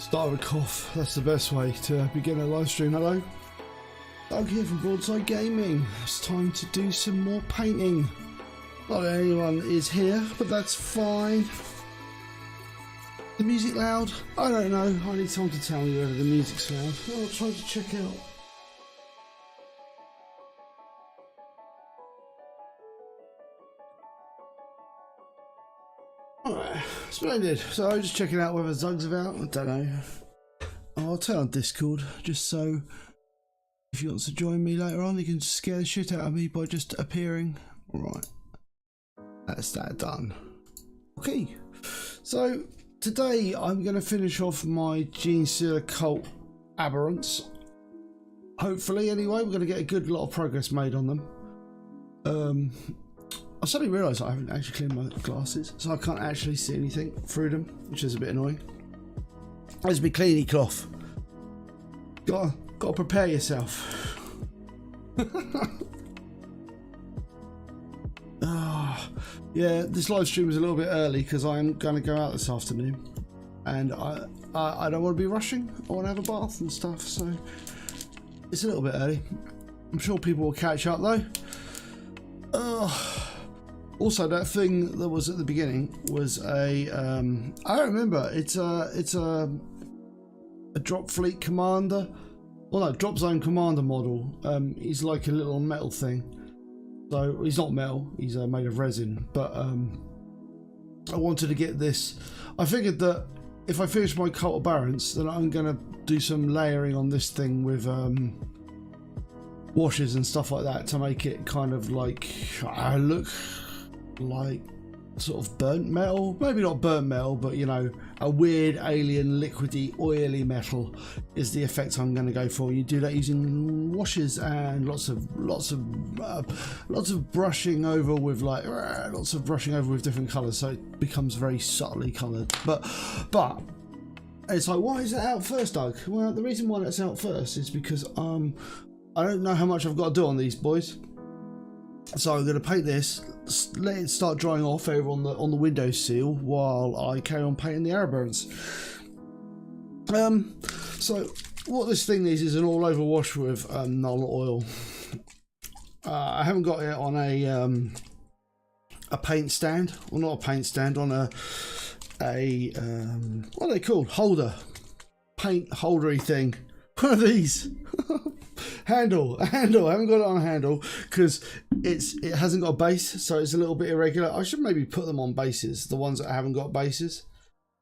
Start with a cough. That's the best way to begin a live stream. Hello, Doug here from Broadside Gaming. It's time to do some more painting. Not that anyone is here, but that's fine. The music loud? I don't know. I need someone to tell me whether the music's loud. I'll try to check out. Alright, splendid. So I'm just checking out whether Zug's about. I don't know. I'll turn on Discord just so if he wants to join me later on, he can scare the shit out of me by just appearing. Alright. That's that done. Okay. So today I'm going to finish off my GeneStealer Cult Aberrants. Hopefully, anyway, we're going to get a good lot of progress made on them. I suddenly realised I haven't actually cleaned my glasses, so I can't actually see anything through them, which is a bit annoying. There's my cleanie cloth. Gotta prepare yourself. Yeah, this live stream is a little bit early because I am going to go out this afternoon, and I don't want to be rushing. I want to have a bath and stuff, so it's a little bit early. I'm sure people will catch up though. Also, that thing that was at the beginning was a I don't remember. It's a drop fleet commander. Well, no, DropZone commander model. He's like a little metal thing. So he's not metal. He's made of resin. But I wanted to get this. I figured that if I finish my Cult Aberrants, then I'm gonna do some layering on this thing with washes and stuff like that to make it kind of like look like sort of burnt metal. Maybe not burnt metal, but you know, a weird alien liquidy oily metal is the effect I'm going to go for. You do that using washes and lots of brushing over with different colors, so it becomes very subtly colored. But it's like, why is it out first, Doug? Well, the reason why it's out first is because I don't know how much I've got to do on these boys. So I'm going to paint this, let it start drying off over on the windowsill while I carry on painting the Aberrants. So what this thing needs is an all-over wash with null oil. I haven't got it on a paint stand, or not a paint stand, on a what are they called? Holder, paint holdery thing. One of these. handle. I haven't got it on a handle because it hasn't got a base, so it's a little bit irregular. I should maybe put them on bases, the ones that haven't got bases.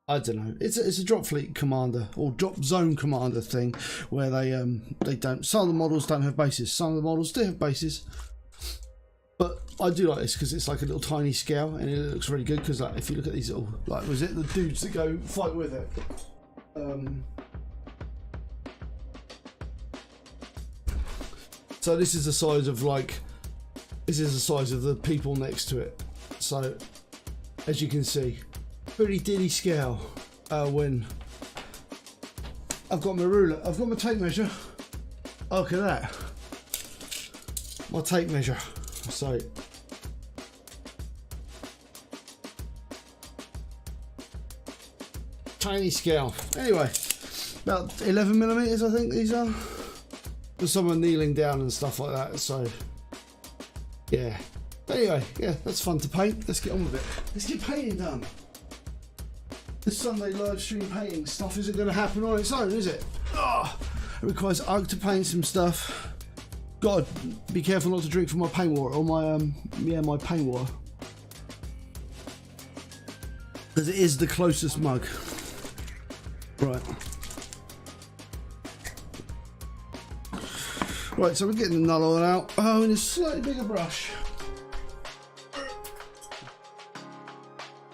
I don't know. It's a drop fleet commander or drop zone commander thing where they don't. Some of the models don't have bases. Some of the models do have bases. But I do like this because it's like a little tiny scale and it looks really good. Because like, if you look at these little, like, was it the dudes that go fight with it? So this is the size of the people next to it. So as you can see, pretty diddy scale. When I've got my ruler, I've got my tape measure. Oh, look at that, my tape measure. So tiny scale. Anyway, about 11mm, I think these are. There's someone kneeling down and stuff like that, so yeah. Anyway, yeah, that's fun to paint. Let's get on with it. Let's get painting done. This Sunday live stream painting stuff isn't going to happen on its own, is it? Oh, it requires Ugg to paint some stuff. Gotta be careful not to drink from my paint water, or my paint water, because it is the closest mug. Right. Right, so we're getting the null oil out. Oh, and a slightly bigger brush.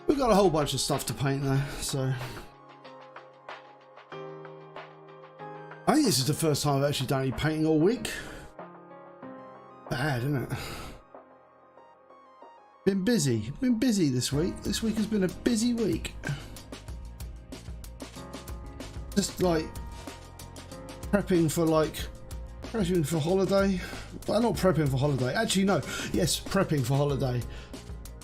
We've got a whole bunch of stuff to paint there, so I think this is the first time I've actually done any painting all week. Bad, isn't it? Been busy this week. This week has been a busy week. Just like prepping for holiday. Well, not prepping for holiday. Actually, no. Yes, prepping for holiday.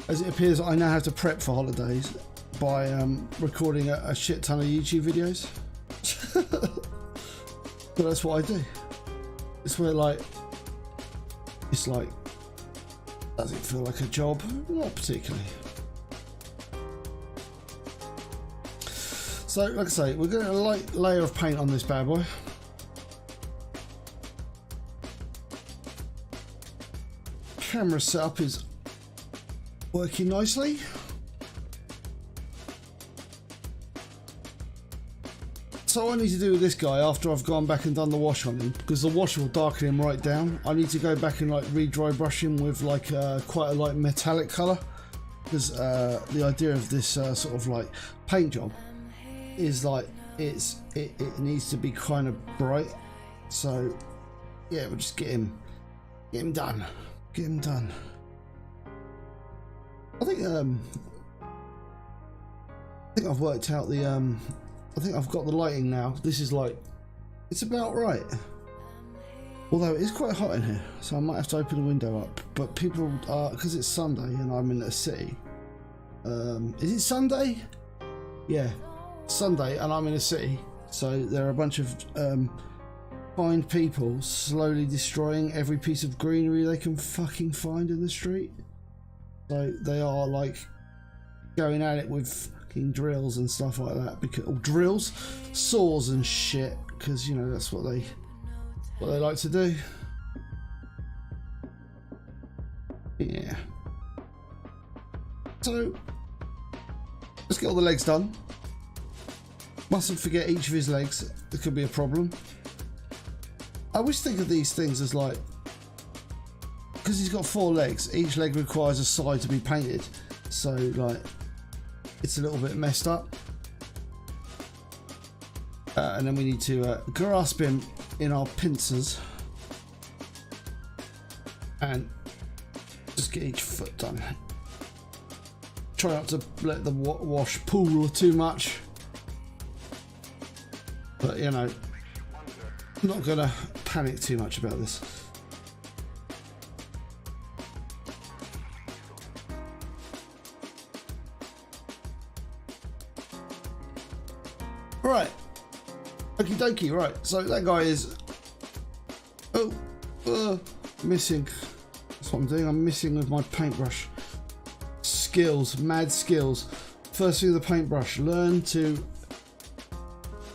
As it appears, I now have to prep for holidays by recording a shit ton of YouTube videos. But that's what I do. It's where like, it's like, does it feel like a job? Not particularly. So, like I say, we're going to a light layer of paint on this bad boy. Camera setup is working nicely. So all I need to do with this guy after I've gone back and done the wash on him, because the wash will darken him right down, I need to go back and like re-dry brush him with like quite a light metallic colour, because the idea of this sort of like paint job is like it needs to be kind of bright. So yeah, we'll just get him done. Get him done. I think I've worked out the I think I've got the lighting now. This is like, it's about right. Although it is quite hot in here, so I might have to open the window up. But people are, because it's Sunday and I'm in a city. Is it Sunday? Yeah, Sunday and I'm in a city. So there are a bunch of fine people slowly destroying every piece of greenery they can fucking find in the street. So they are like going at it with drills and stuff like that, because drills, saws and shit, because you know that's what they like to do. Yeah. So let's get all the legs done. Mustn't forget each of his legs. There could be a problem. I always think of these things as like, because he's got 4 legs, each leg requires a side to be painted, so like it's a little bit messed up. And then we need to grasp him in our pincers and just get each foot done. Try not to let the wash pool too much, but you know, I'm not gonna panic too much about this. Right, okie dokie. Right, so that guy is missing. That's what I'm doing. I'm missing with my paintbrush skills, mad skills. First thing with the paintbrush, learn to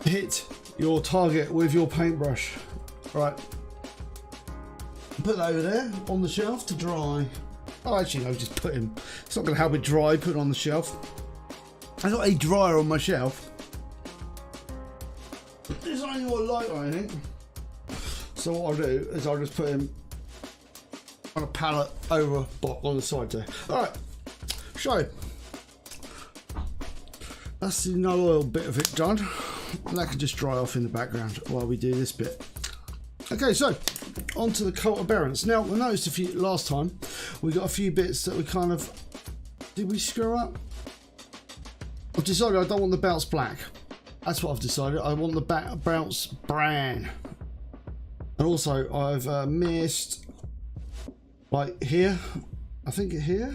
hit your target with your paintbrush. Right, put that over there on the shelf to dry. Oh, actually no, just put him. It's not going to help it dry. Put it on the shelf. I've got a dryer on my shelf. There's not any more light or anything, so what I'll do is I'll just put him on a pallet over a block on the side there. Alright, so that's the no oil bit of it done, and that can just dry off in the background while we do this bit. Okay, so on to the Cult Aberrants. Now we noticed last time we got a few bits that we kind of, did we screw up? I've decided I don't want the bounce black. That's what I've decided. I want the bounce brown. And also I've missed like here, I think here,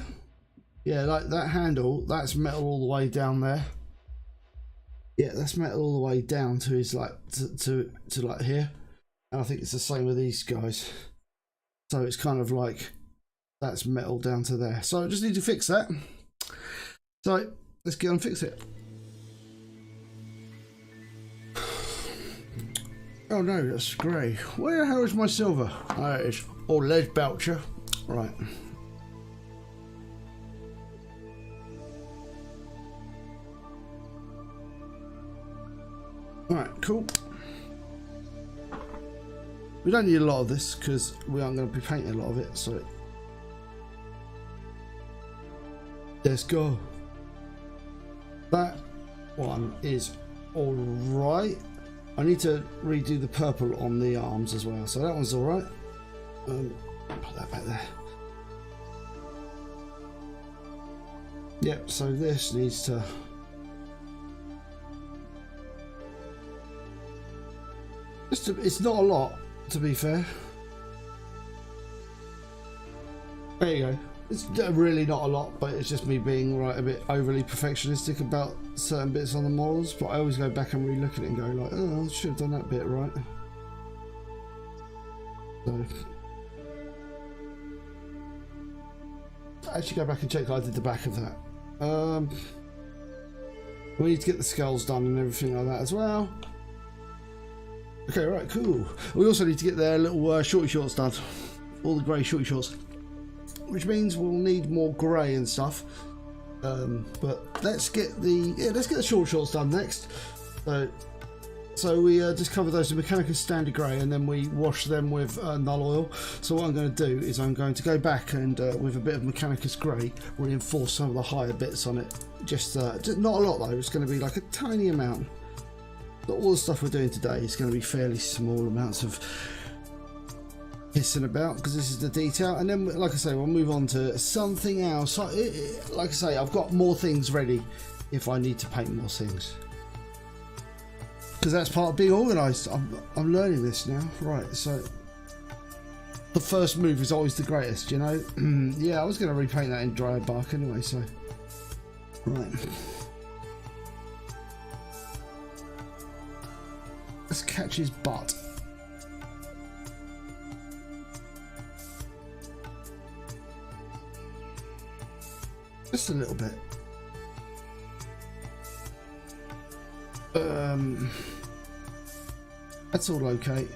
yeah, like that handle, that's metal all the way down there. Yeah, that's metal all the way down to his like to like here, and I think it's the same with these guys. So it's kind of like that's metal down to there. So I just need to fix that. So let's get on and fix it. Oh no, that's grey. Where the hell is my silver? Oh, it is. Or lead belcher. Right. Alright, cool. We don't need a lot of this because we aren't going to be painting a lot of it, so let's go. That one is alright. I need to redo the purple on the arms as well, so that one's alright. Put that back there. Yep, so this needs to... it's not a lot, to be fair. There you go. It's really not a lot, but it's just me being a bit overly perfectionistic about certain bits on the models. But I always go back and re-look at it and go like, oh, I should have done that bit right. So I actually go back and check that I did the back of that. We need to get the skulls done and everything like that as well. Okay, right, cool. We also need to get their little shorty shorts done. All the grey shorty shorts. Which means we'll need more grey and stuff. But let's get the short shorts done next. So we just cover those with Mechanicus Standard Grey, and then we wash them with null oil. So what I'm going to do is I'm going to go back and with a bit of Mechanicus Grey reinforce some of the higher bits on it. Just not a lot though. It's going to be like a tiny amount. But all the stuff we're doing today is going to be fairly small amounts of pissing about, because this is the detail. And then, like I say, we'll move on to something else. Like I say, I've got more things ready if I need to paint more things, because that's part of being organised. I'm learning this now. Right, so the first move is always the greatest, you know. Yeah, I was going to repaint that in dry bark anyway, so right. Let's catch his butt. Just a little bit. That's all okay.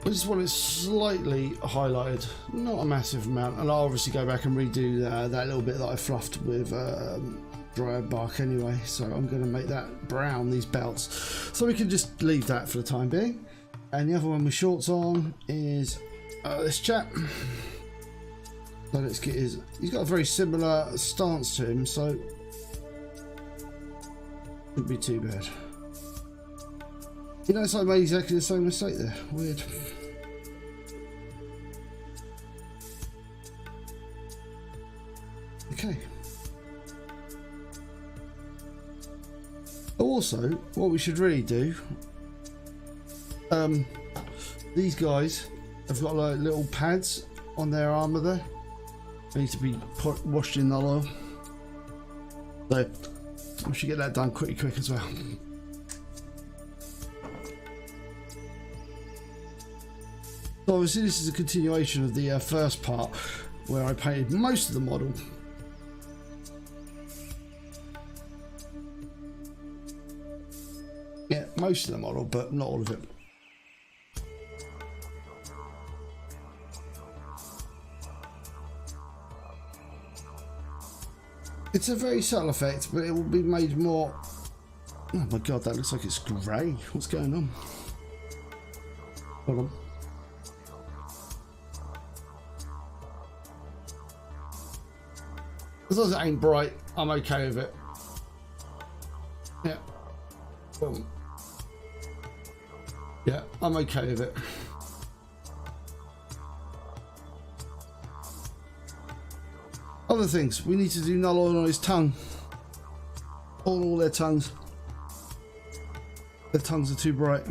I just want it slightly highlighted, not a massive amount, and I'll obviously go back and redo that little bit that I fluffed with dry bark anyway. So I'm going to make that brown, these belts, so we can just leave that for the time being. And the other one with shorts on is this chap. So let's get his. He's got a very similar stance to him, so shouldn't be too bad. You know, it's like I made exactly the same mistake there. Weird. Okay. Also, what we should really do, these guys have got like little pads on their armour there. They need to be washed in null oil. So we should get that done quick as well. So obviously this is a continuation of the first part, where I painted most of the model. Yeah, most of the model, but not all of it. It's a very subtle effect, but it will be made more... Oh my god, that looks like it's grey. What's going on? Hold on. As long as it ain't bright, I'm okay with it. Yeah. Boom. Yeah, I'm okay with it. Other things, we need to do null oil on his tongue. On all their tongues. Their tongues are too bright.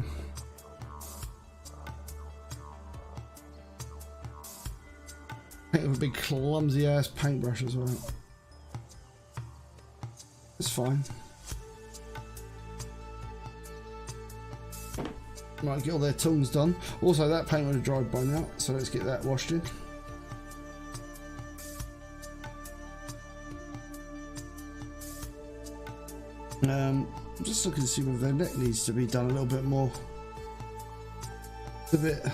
Paint with a big clumsy ass paintbrush as well. It's fine. Right, get all their tongues done. Also, that paint would have dried by now, so let's get that washed in. I'm just looking to see whether their neck needs to be done a little bit more. It's a bit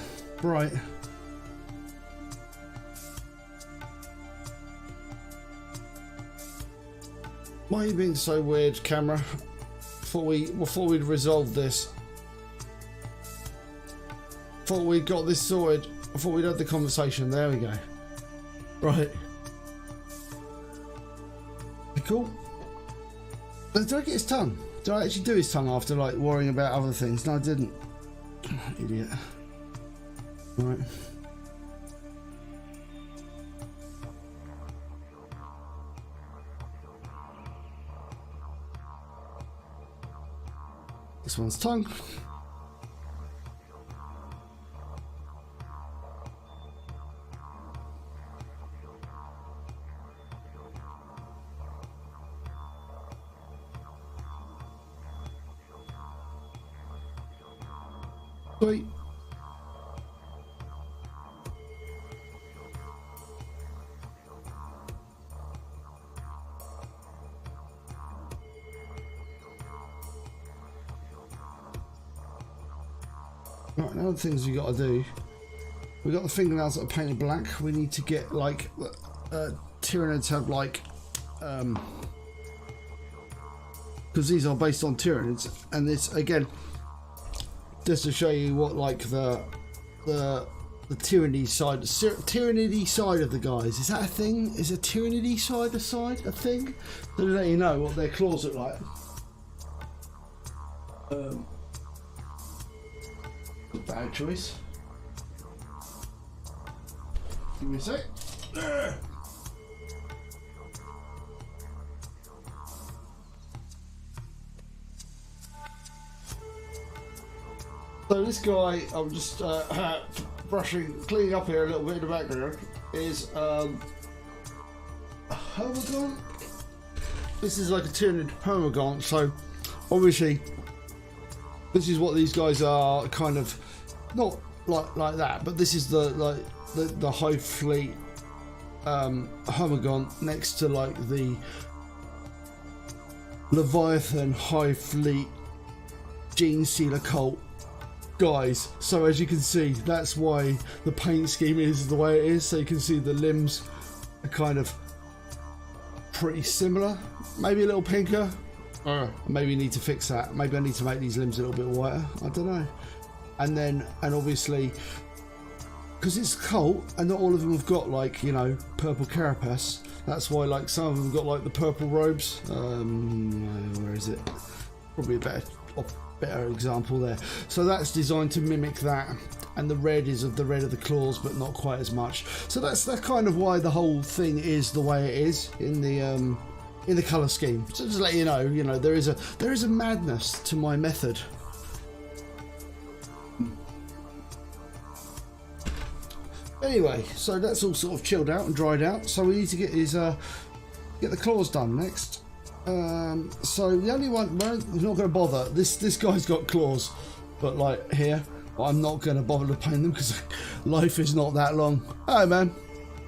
bright. Why are you being so weird, camera? Before we'd resolved this. Thought we'd got this sorted. I thought we'd had the conversation. There we go. Right. Cool. Did I get his tongue? Did I actually do his tongue after like worrying about other things? No, I didn't. Idiot. Right. This one's tongue. Sweet. Right, now the things we got to do. We got the fingernails that are painted black. We need to get like Tyranids have like because these are based on Tyranids, and this again just to show you what like the tyranny side, tyranny side of the guys. Is that a thing? Is a tyranny side a thing? To let you know what their claws look like. Bad choice. Give me a sec. So this guy, I'm just cleaning up here a little bit in the background, is Hermagant. This is like a Tyranid Hermagant, so obviously this is what these guys are, kind of not like that, but this is the Hive Fleet Hermagant next to like the Leviathan Hive Fleet GeneStealer Cult guys. So as you can see, that's why the paint scheme is the way it is. So you can see the limbs are kind of pretty similar, maybe a little pinker. Maybe need to fix that. Maybe I need to make these limbs a little bit whiter. I don't know. And obviously, because it's cult and not all of them have got like, you know, purple carapace. That's why like some of them got like the purple robes. Where is it? Probably a better example there. So that's designed to mimic that, and the red is of the red of the claws, but not quite as much. So that's kind of why the whole thing is the way it is in the colour scheme. So just to let you know, there is a madness to my method. Anyway, so that's all sort of chilled out and dried out. So we need to get get the claws done next. So the only one, we're not going to bother. This guy's got claws, but like here, I'm not going to bother to paint them because life is not that long. Hi man.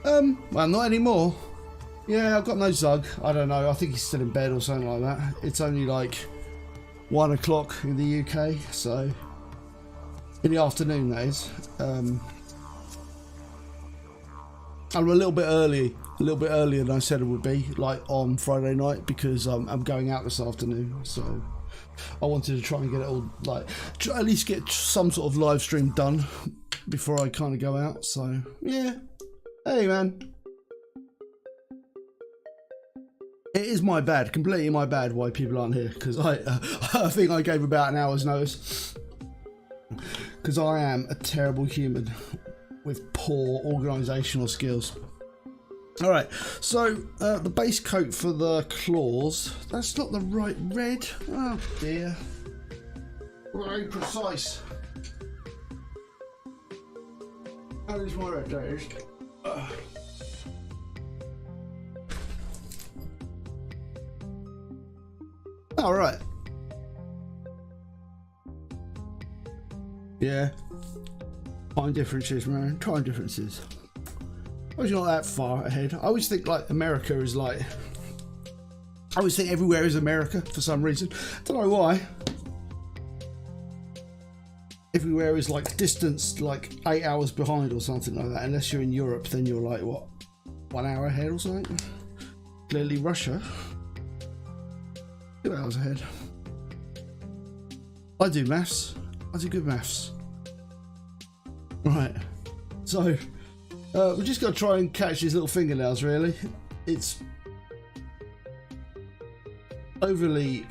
Well, not anymore. Yeah, I've got no Zug. I don't know. I think he's still in bed or something like that. It's only like 1 o'clock in the UK, so in the afternoon that is. I'm a little bit earlier than I said it would be, like on Friday night, because I'm going out this afternoon. So I wanted to try and get it all, like, at least get some sort of live stream done before I kind of go out. So yeah. Hey man. It is my bad, completely my bad, why people aren't here, because I think I gave about an hour's notice, because I am a terrible human with poor organisational skills. Alright, so the base coat for the claws, that's not the right red. Oh dear. Very precise. How is my red? There it is. All right. Yeah. Time differences, man. Time differences. I was not that far ahead. I always think like America is like. I always think everywhere is America for some reason. Don't know why. Everywhere is like distanced like 8 hours behind or something like that. Unless you're in Europe, then you're like what, 1 hour ahead or something. Clearly Russia. 2 hours ahead. I do maths. I do good maths. Right. So we're just gonna try and catch these little fingernails. Really, it's overly.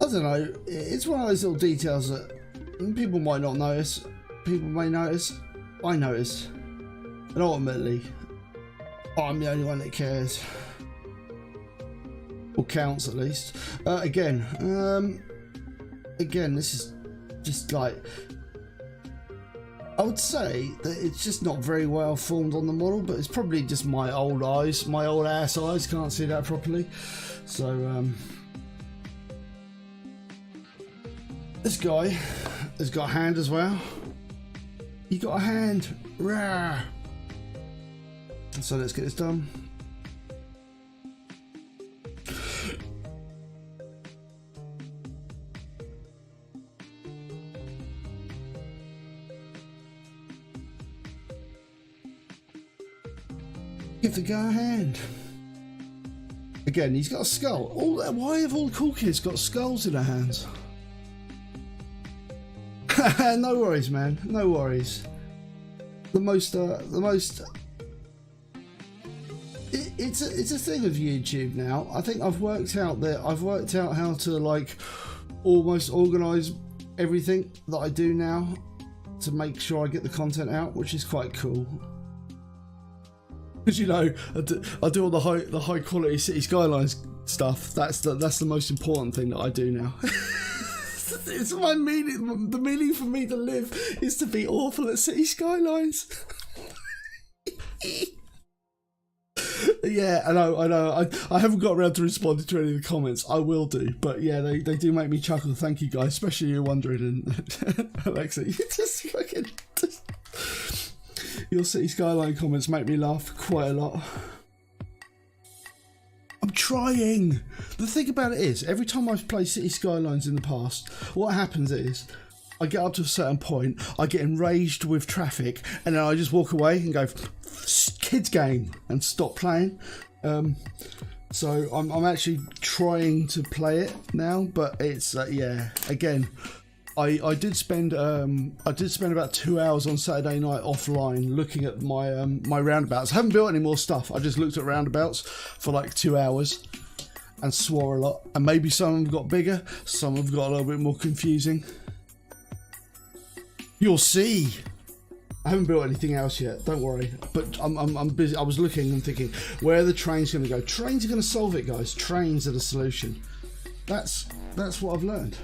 I don't know. It's one of those little details that people might not notice. People may notice. I notice, and ultimately, I'm the only one that cares. Or counts at least. Again, this is just like, I would say that it's just not very well formed on the model, but it's probably just my old eyes, my old ass eyes can't see that properly. So This guy has got a hand as well. He got a hand. Rah. So let's get this done. Give the guy a hand. Again, he's got a skull. Why have all the cool kids got skulls in their hands? No worries, man. No worries. It's a thing of YouTube now. I think I've worked out how to like almost organise everything that I do now to make sure I get the content out, which is quite cool. Because, you know, I do all the high quality city skylines stuff. That's the most important thing that I do now. It's my meaning. The meaning for me to live is to be awful at city skylines. Yeah, I know. I haven't got around to responding to any of the comments. I will do, but yeah, they do make me chuckle. Thank you, guys, especially you wondering and Alexa. You just fucking. Your city skyline comments make me laugh quite a lot. I'm trying. The thing about it is, every time I've played city skylines in the past, what happens is I get up to a certain point, I get enraged with traffic, and then I just walk away and go, kids game, and stop playing. So I'm actually trying to play it now, but it's yeah. Again, I did spend about 2 hours on Saturday night offline looking at my my roundabouts. I haven't built any more stuff. I just looked at roundabouts for like 2 hours and swore a lot. And maybe some of them got bigger, some have got a little bit more confusing. You'll see. I haven't built anything else yet, don't worry. But I'm busy. I was looking and thinking, where are the trains going to go? Trains are going to solve it, guys. Trains are the solution. That's what I've learned.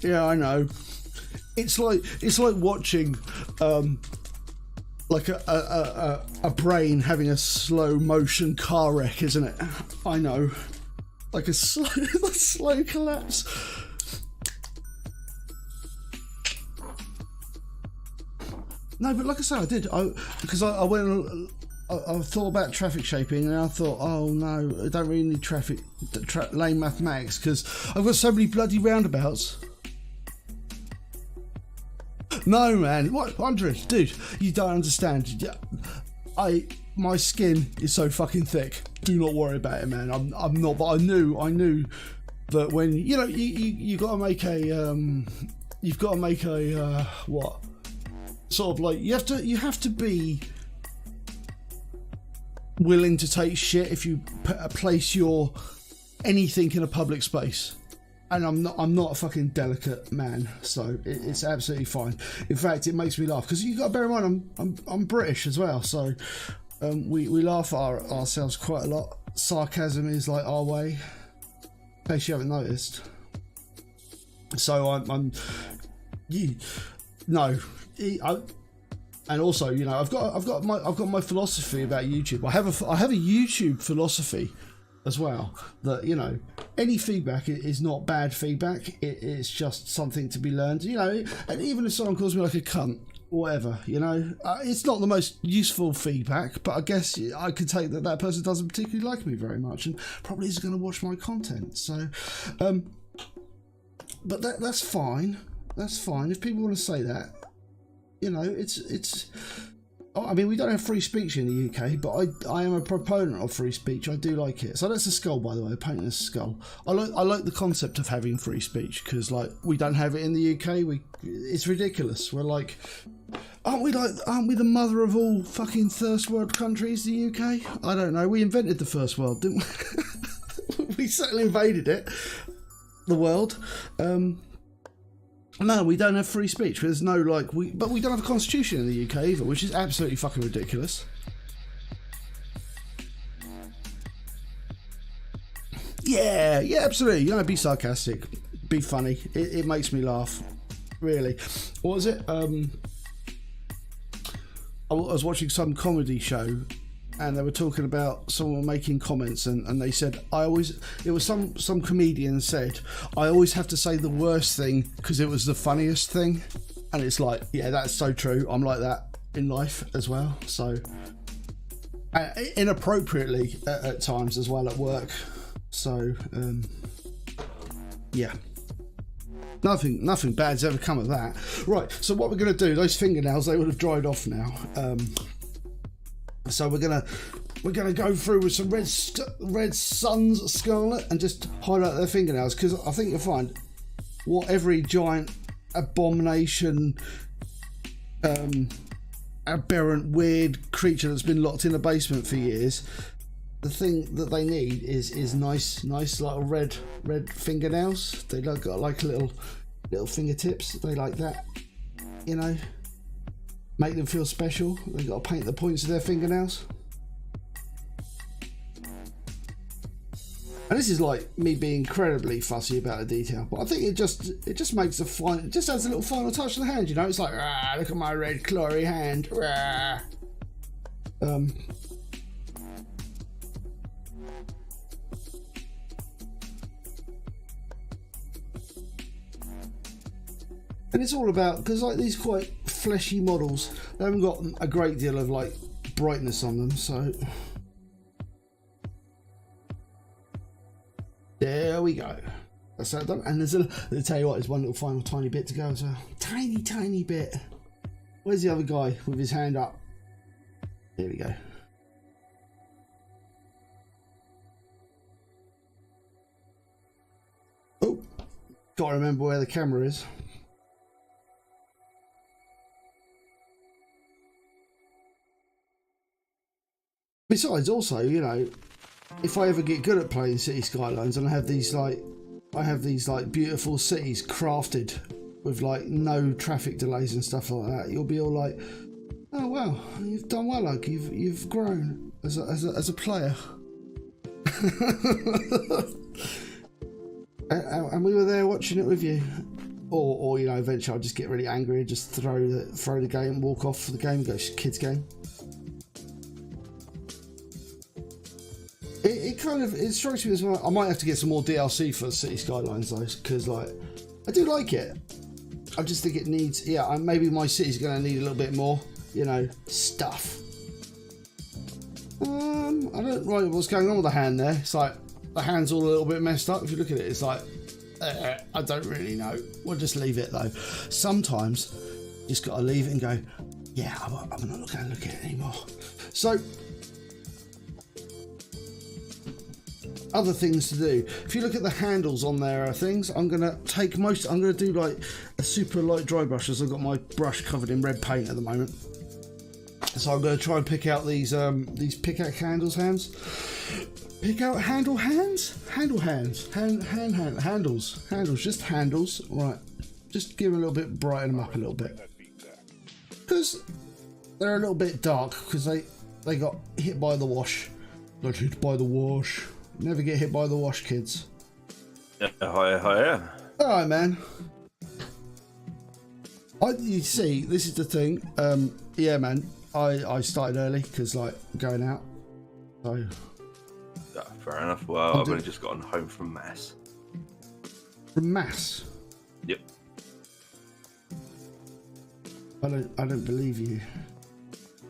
Yeah, I know. It's like watching like a brain having a slow motion car wreck, isn't it? I know, like a slow collapse. No, but like I said, I did. Because I went. I thought about traffic shaping, and I thought, oh no, I don't really need lane mathematics because I've got so many bloody roundabouts. No, man, what, Andre, dude, you don't understand. My skin is so fucking thick. Do not worry about it, man. I'm not, but I knew that when you got to make a what sort of like you have to be willing to take shit if you place your anything in a public space, and I'm not a fucking delicate man, so it's absolutely fine. In fact, it makes me laugh because you got to bear in mind I'm British as well, so we laugh at ourselves quite a lot. Sarcasm is like our way, in case you haven't noticed. So and also, you know, I've got my philosophy about YouTube. I have a YouTube philosophy as well, that, you know, any feedback is not bad feedback. It's just something to be learned, you know. And even if someone calls me like a cunt or whatever, you know, it's not the most useful feedback, but I guess I could take that person doesn't particularly like me very much and probably isn't going to watch my content. So, but that's fine. That's fine if people want to say that. You know, it's. I mean, we don't have free speech in the UK, but I am a proponent of free speech. I do like it. So that's a skull, by the way, painting a skull. I like the concept of having free speech because, like, we don't have it in the UK. It's ridiculous. We're like, aren't we the mother of all fucking first world countries? The UK? I don't know. We invented the first world, didn't we? We certainly invaded it. The world. No, we don't have free speech. There's no but we don't have a constitution in the UK either, which is absolutely fucking ridiculous. Yeah, absolutely. You know, be sarcastic, be funny. It makes me laugh. Really. What was it? I was watching some comedy show, and they were talking about someone making comments, and they said, it was some comedian said, I always have to say the worst thing because it was the funniest thing. And it's like, yeah, that's so true. I'm like that in life as well. So inappropriately at times as well at work. So yeah, nothing bad's ever come of that. Right, so what we're going to do, those fingernails, they would have dried off now. So we're gonna go through with some red Sun's Scarlet and just highlight their fingernails, because I think you'll find what every giant abomination, aberrant, weird creature that's been locked in a basement for years, the thing that they need is nice little red fingernails. They got like little fingertips. They like that, you know. Make them feel special. They got to paint the points of their fingernails. And this is like me being incredibly fussy about the detail, but I think it just makes the final, it just adds a little final touch to the hand, you know. It's like, look at my red clawy hand. And it's all about, because like these quite fleshy models, they haven't got a great deal of like brightness on them, so there we go. That's that done. And I'll tell you what, there's one little final tiny bit to go as well. Tiny bit. Where's the other guy with his hand up? Here we go. Oh, gotta remember where the camera is. Besides, also, you know, if I ever get good at playing City Skylines and I have these like beautiful cities crafted with like no traffic delays and stuff like that, you'll be all like, oh wow, you've done well, like you've grown as a player. And we were there watching it with you. Or you know, eventually I'll just get really angry and just throw the game, walk off the game, go kids game. It strikes me as well. I might have to get some more DLC for City Skylines though, because like I do like it. I just think it needs, maybe my city's going to need a little bit more, you know, stuff. I don't know what's going on with the hand there. It's like the hand's all a little bit messed up. If you look at it, it's like I don't really know. We'll just leave it though. Sometimes you just got to leave it and go, yeah, I'm not going to look at it anymore. So. Other things to do. If you look at the handles on there, things I'm gonna do like a super light dry brush, as I've got my brush covered in red paint at the moment. So I'm gonna try and pick out these pickaxe handles. Pick out handles, just handles. Right, just give them a little bit, brighten them up a little bit, because they're a little bit dark because they got hit by the wash. Got hit by the wash. Never get hit by the wash, kids. Hiya. Alright, man. You see, this is the thing. Yeah, man. I started early because, like, going out. So. Yeah, fair enough. Well, I've only just gotten home from mass. From mass? Yep. I don't believe you.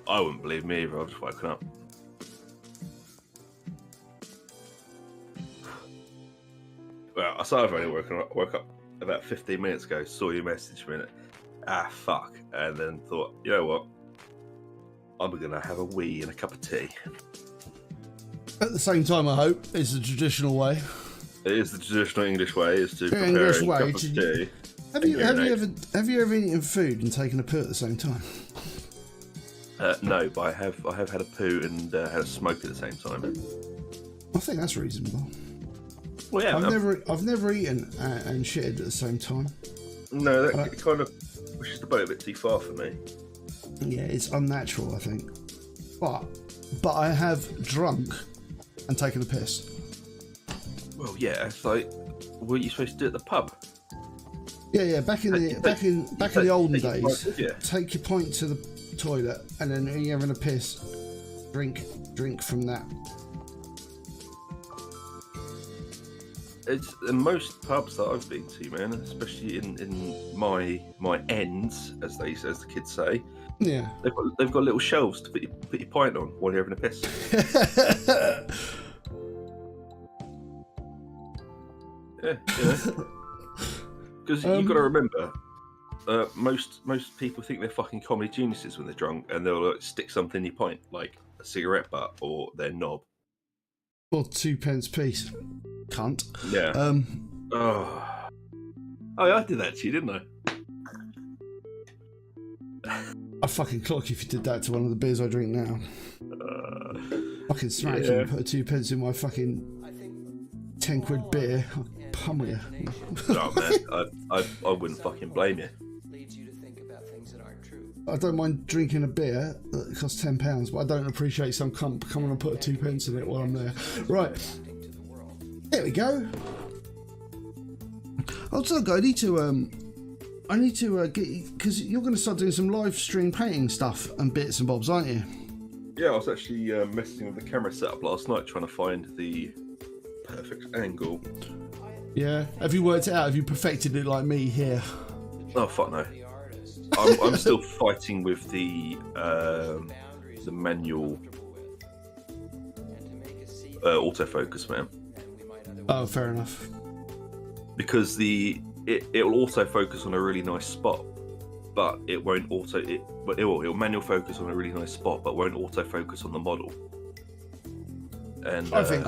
I wouldn't believe me either. I've just woken up. Well, I started only woke up about 15 minutes ago, saw your message a minute. Fuck. And then thought, you know what? I'm going to have a wee and a cup of tea. At the same time, I hope, it's the traditional way. It is the traditional English way, is to prepare a cup of tea. Have you ever eaten food and taken a poo at the same time? No, but I have had a poo and had a smoke at the same time. I think that's reasonable. Well, yeah, I've never eaten and shitted at the same time. No, that kind of pushes the boat a bit too far for me. Yeah, it's unnatural, I think. But I have drunk and taken a piss. Well, yeah. It's like, what are you supposed to do at the pub? Yeah. Back in the olden days, yeah. take your pint to the toilet, and then when you're having a piss, drink from that. It's in most pubs that I've been to, man, especially in my ends, as the kids say. Yeah. They've got little shelves to put your pint on while you're having a piss. Yeah, because you've got to remember, most people think they're fucking comedy geniuses when they're drunk, and they'll stick something in your pint, like a cigarette butt or their knob. Or 2p piece. Cunt. Yeah. Oh, I did that to you, didn't I? I'd fucking clock if you did that to one of the beers I drink now. Fucking smack you and put a 2p in my fucking 10 quid beer. I'll pummel you. Oh man, I wouldn't fucking blame you. I don't mind drinking a beer that costs £10, but I don't appreciate some cunt coming and put a 2p in it while I'm there. Right. There we go. Also, I need to get, because you're going to start doing some live stream painting stuff and bits and bobs, aren't you? Yeah, I was actually messing with the camera setup last night, trying to find the perfect angle. Yeah. Have you worked it out? Have you perfected it like me here? Oh fuck no. I'm still fighting with the manual autofocus, man. Oh, fair enough. Because it will auto focus on a really nice spot, but it won't it'll manual focus on a really nice spot, but won't auto focus on the model. And I think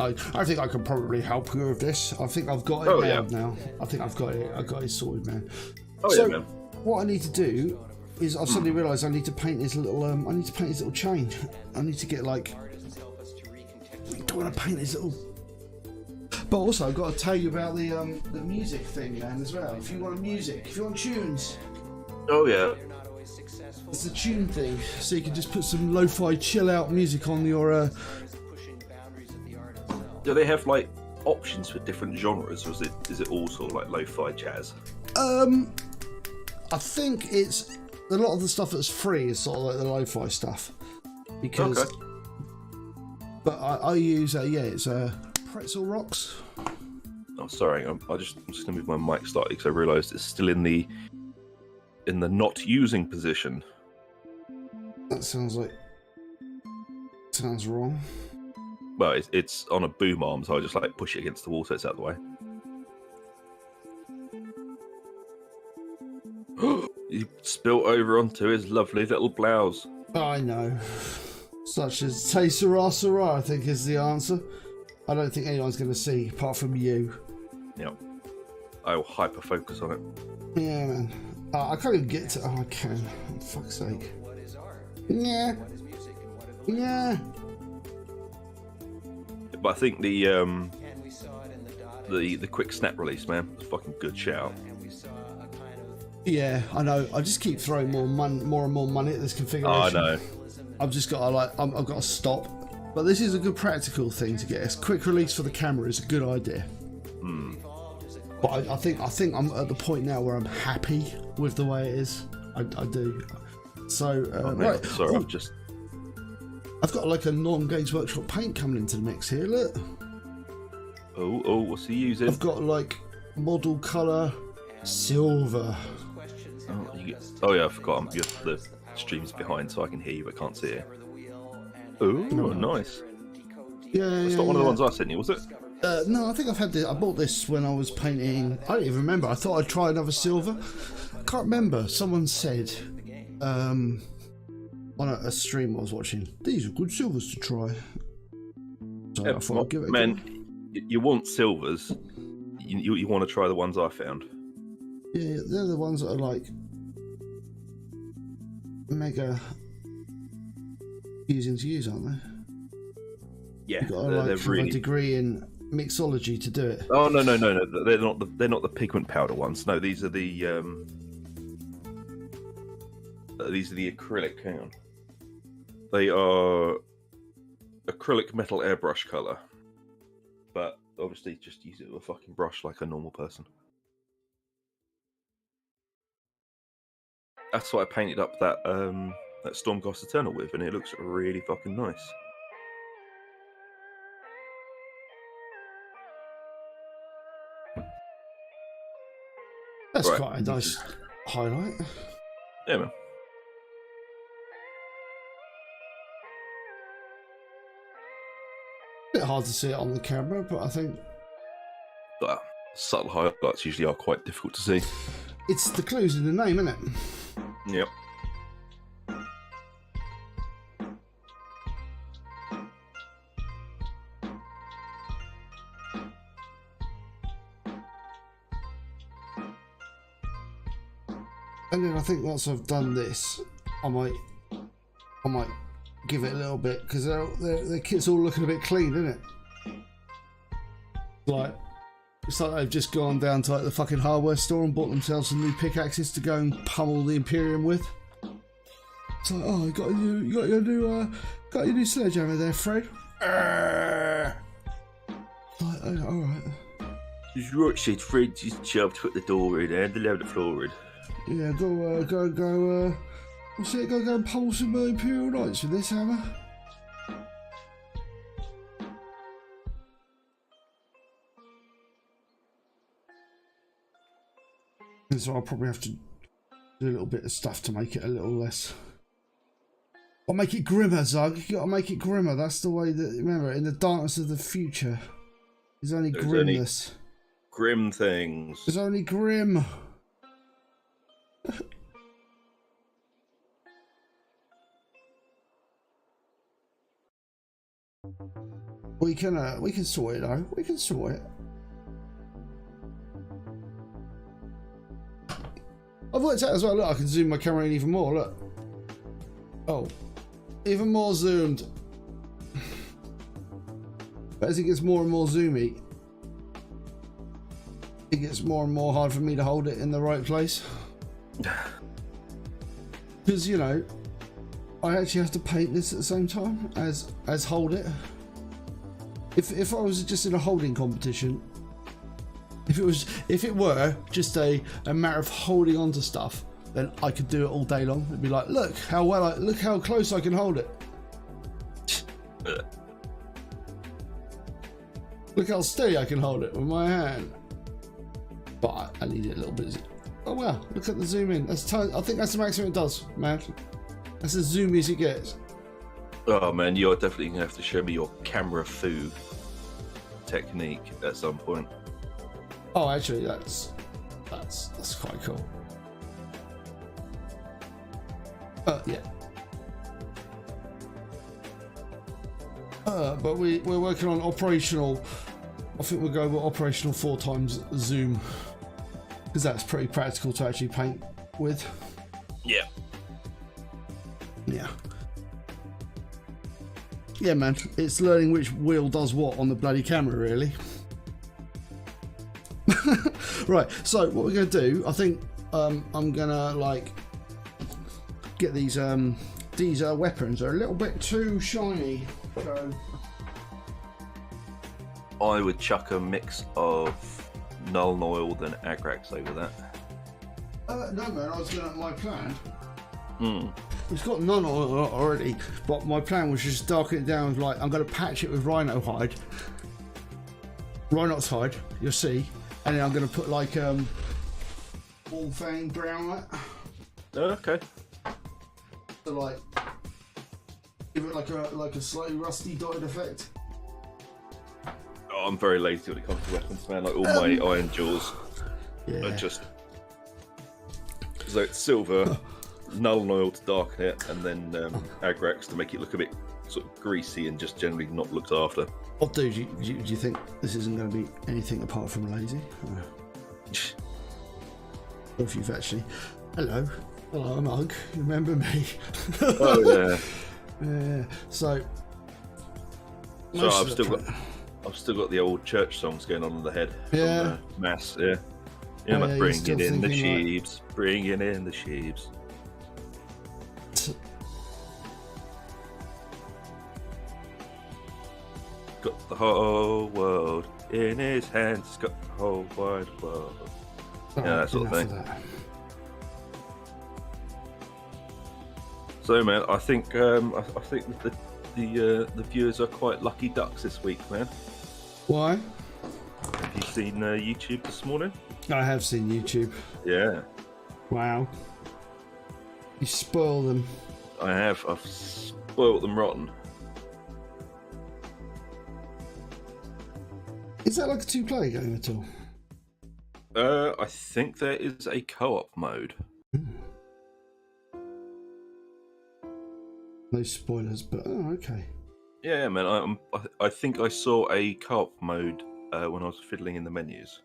I can probably help you with this. I think I've got it now. I think I've got it. I got it sorted, man. Yeah, man. What I need to do is I've suddenly realised I need to paint his little chain. I need to get like. I don't want to paint his little. But also I've got to tell you about the music thing, man, as well. If you want music, if you want tunes. Oh yeah. It's a tune thing, so you can just put some lo-fi chill out music on your. Do they have like options for different genres, or is it all sort of like lo-fi jazz? I think it's a lot of the stuff that's free is sort of like the lo-fi stuff, because. Okay. But I use it's Pretzel Rocks. Oh, sorry, I'm just gonna move my mic slightly because I realised it's still in the not using position. That sounds wrong. Well, it's on a boom arm, so I just like push it against the wall so it's out of the way. He spilt over onto his lovely little blouse. I know. Such as "Say Sarah Sarah," I think is the answer. I don't think anyone's going to see apart from you. Yep. I will hyper focus on it. Yeah, man. I can't even get to. Oh, I can. For fuck's sake. Yeah. Yeah. But I think the quick snap release, man, was a fucking good shout. Yeah, I know. I just keep throwing more and more money at this configuration. Oh, I know. I've just got to I've got to stop. But this is a good practical thing to get. It's quick release for the camera is a good idea. But I think I'm at the point now where I'm happy with the way it is. I do. So right. Sorry, I've got like a non-Games Workshop paint coming into the mix here. Look. Oh, what's he using? I've got like model color silver. Oh yeah, I forgot. The stream's behind, so I can hear you but can't see it. Oh, nice. Yeah, it's not one of the ones I sent you, was it? No, I think I've had this. I bought this when I was painting. I don't even remember. I thought I'd try another silver. I can't remember. Someone said on a stream I was watching, these are good silvers to try. So I thought I'd give it a go. You want silvers. You want to try the ones I found. Yeah, they're the ones that are like mega easy to use, aren't they? Yeah, you've got to have a degree in mixology to do it. Oh no, they're not the pigment powder ones. No, these are the acrylic. Hang on, they are acrylic metal airbrush color, but obviously just use it with a fucking brush like a normal person. That's what I painted up that Stormcast Eternal with, and it looks really fucking nice. That's quite a nice highlight. Yeah, man. Bit hard to see it on the camera, but I think Subtle highlights usually are quite difficult to see. it's the clues in the name, isn't it? Yep. And then I think once I've done this, I might give it a little bit, because the kit's all looking a bit clean, isn't it? It's like they've just gone down to like the fucking hardware store and bought themselves some new pickaxes to go and pummel the Imperium with. It's like, oh, you got your new sledgehammer there, Fred. Like, oh, all right. He's right, said Fred. Just shoved to put the door in and allow the floor in. Yeah, go. What's it? Go and pummel some Imperial Knights with this hammer. And so I'll probably have to do a little bit of stuff to make it a little less. I'll make it grimmer, Zug. You gotta make it grimmer. That's the way that. Remember, in the darkness of the future, there's only grimness. Grim things. There's only grim. We can sort it though. We can sort it. I've worked out as well. Look, I can zoom my camera in even more. Look. Oh, even more zoomed. But as it gets more and more zoomy, it gets more and more hard for me to hold it in the right place. Because, you know, I actually have to paint this at the same time as hold it. If I was just in a holding competition, if it were just a matter of holding on to stuff, then I could do it all day long. It'd be like, look how close I can hold it. Look how steady I can hold it with my hand. But I need it a little bit. Oh wow, look at the zoom in. I think that's the maximum it does, man. That's as zoomy as it gets. Oh man, you're definitely gonna have to show me your camera foo technique at some point. Oh, actually, that's quite cool. Yeah. But we're working on operational. I think we'll go with operational 4 times zoom, because that's pretty practical to actually paint with. Yeah. Yeah. Yeah, man. It's learning which wheel does what on the bloody camera, really. Right. So what we're gonna do? I think I'm gonna like get these weapons. They're a little bit too shiny. So I would chuck a mix of null oil and Agrax over that. No, man. I was gonna my plan. Mm. It's got none already, but my plan was just darken it down with like I'm gonna patch it with rhinox hide. You'll see, and then I'm gonna put like bullfang brown on it. Oh, okay. To like give it like a slightly rusty dotted effect. Oh, I'm very lazy when it comes to weapons, man. Like all my iron jaws are just so it's silver, null oil to darken it, and then Agrax to make it look a bit sort of greasy and just generally not looked after. Oh, dude, do you think this isn't going to be anything apart from lazy? Or if you've actually, hello, I'm Ugg. You remember me? Oh yeah. Yeah. So I've still got the old church songs going on in the head. Yeah. From Mass. Yeah. Yeah, like bringing in the sheeps, bringing in the sheeps. got the whole world in his hands. He's got the whole wide world. Oh, Yeah, that sort of thing. that. So, man, I think the viewers are quite lucky ducks this week, man. Why? Have you seen YouTube this morning? I have seen YouTube. Yeah. Wow. You spoil them. I have. I've spoilt them rotten. Is that like a two-player game at all? I think there is a co-op mode. No spoilers, but oh, okay. Yeah, man. I think I saw a co-op mode when I was fiddling in the menus.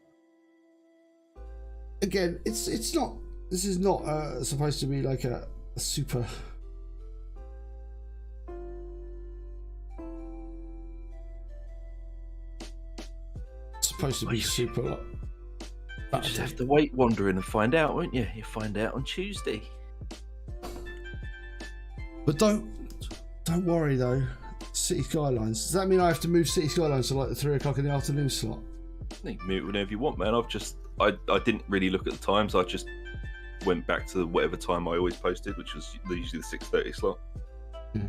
Again, it's not. This is not supposed to be like a super. It's supposed to be super. You just have to wait, wander in, and find out, won't you? You find out on Tuesday. But don't worry though. City Skylines. Does that mean I have to move City Skylines to like the 3 o'clock in the afternoon slot? You can move it whenever you want, man. I didn't really look at the times. I just went back to whatever time I always posted, which was usually the 6:30 slot. Yeah.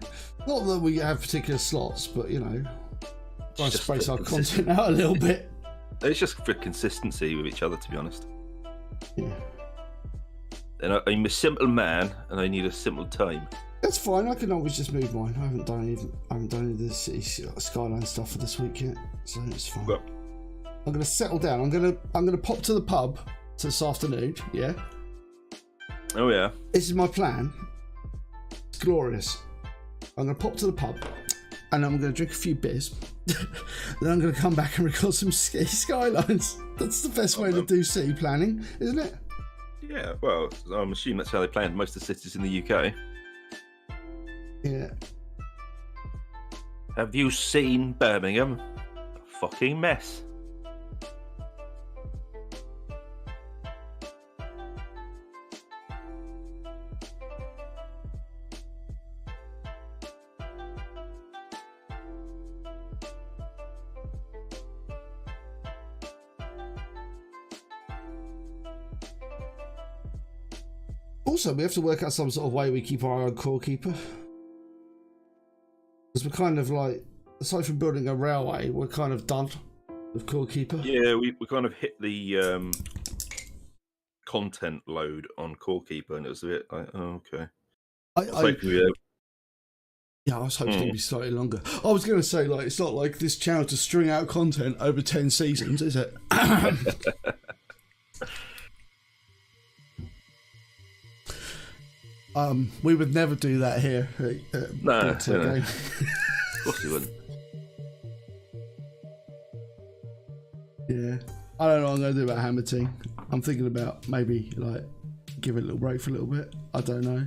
Not that we have particular slots, but you know, try to Just space for our content out a little bit. It's just for consistency with each other, to be honest. Yeah. And I'm a simple man, and I need a simple time. That's fine. I can always just move mine. I haven't done any of the City Skyline stuff for this week yet, so it's fine. Well, I'm gonna settle down. I'm gonna pop to the pub this afternoon. Yeah. oh yeah. This is my plan. It's glorious. I'm gonna pop to the pub, and I'm gonna drink a few beers. Then I'm gonna come back and record some City Skylines. That's the best way to do city planning, isn't it? Yeah. Well, I'm assuming that's how they planned most of the cities in the UK. Yeah. Have you seen Birmingham? A fucking mess. Also, we have to work out some sort of way we keep our eye on Core Keeper. Because we're kind of like, aside from building a railway, we're kind of done with Core Keeper. Yeah, we kind of hit the content load on Core Keeper, and it was a bit like, oh, okay. I was hoping it'd be slightly longer. I was going to say, like, it's not like this channel to string out content over 10 seasons, is it? We would never do that here. No. Of course you wouldn't. Yeah. I don't know what I'm going to do about Hammer Team. I'm thinking about maybe, like, give it a little break for a little bit. I don't know.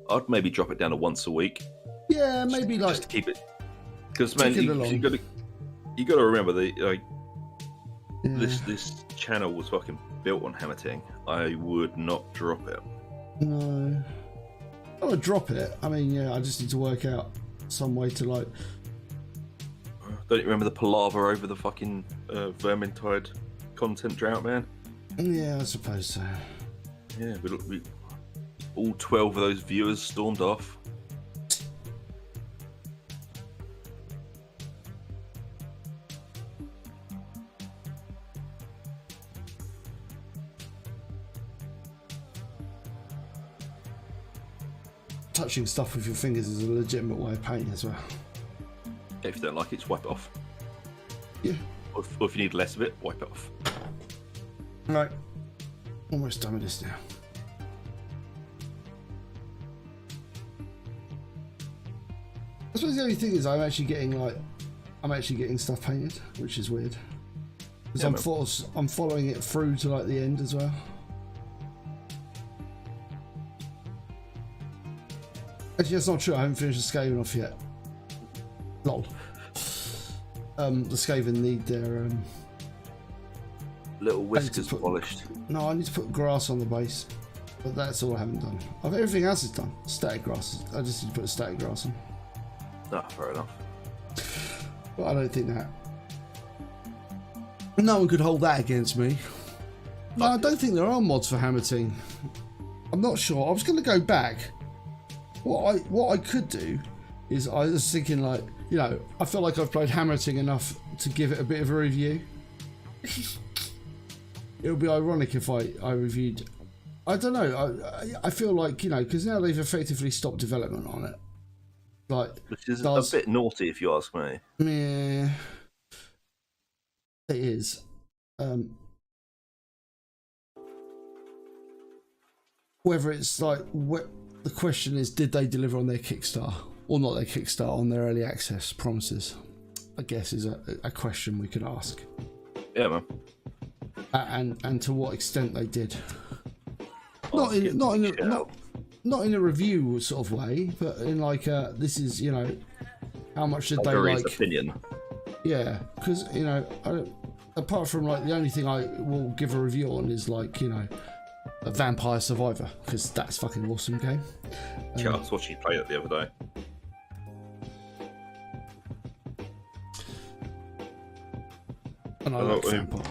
I'd maybe drop it down to once a week. Yeah, maybe like just to keep it, because man, you got to remember this channel was fucking built on Hammer Ting. I would not drop it. No, I would drop it. I mean, yeah, I just need to work out some way to like. Don't you remember the palaver over the fucking Vermintide content drought, man? Yeah, I suppose so. Yeah, we all 12 of those viewers stormed off. Touching stuff with your fingers is a legitimate way of painting as well. If you don't like it, just wipe it off. Yeah. Or if you need less of it, wipe it off. Right. Almost done with this now. I suppose the only thing is I'm actually getting stuff painted, which is weird. Because I'm following it through to like the end as well. Actually, that's not true. I haven't finished the Skaven off yet. Lol. The Skaven need their little whiskers polished. No, I need to put grass on the base, but that's all I haven't done. Everything else is done. Static grass. I just need to put a static grass on. Ah, fair enough. But I don't think that. No one could hold that against me. No, I don't think there are mods for Hammer Ting. I'm not sure. I was going to go back. What I could do is I was thinking like, you know, I feel like I've played Hammer Ting enough to give it a bit of a review. It would be ironic if I reviewed. I don't know. I feel like, you know, because now they've effectively stopped development on it. Like, which is a bit naughty, if you ask me. Yeah, it is. Whether it's like, the question is, did they deliver on their Kickstarter or not their Kickstarter on their early access promises? I guess is a question we could ask. Yeah, man. And to what extent they did. Not in a review sort of way, but in like this is, you know, how much did they like? Opinion. Yeah, because, you know, apart from like the only thing I will give a review on is like, you know, a Vampire Survivor, because that's a fucking awesome game. Yeah, I was watching you play it the other day. And I like Vampire.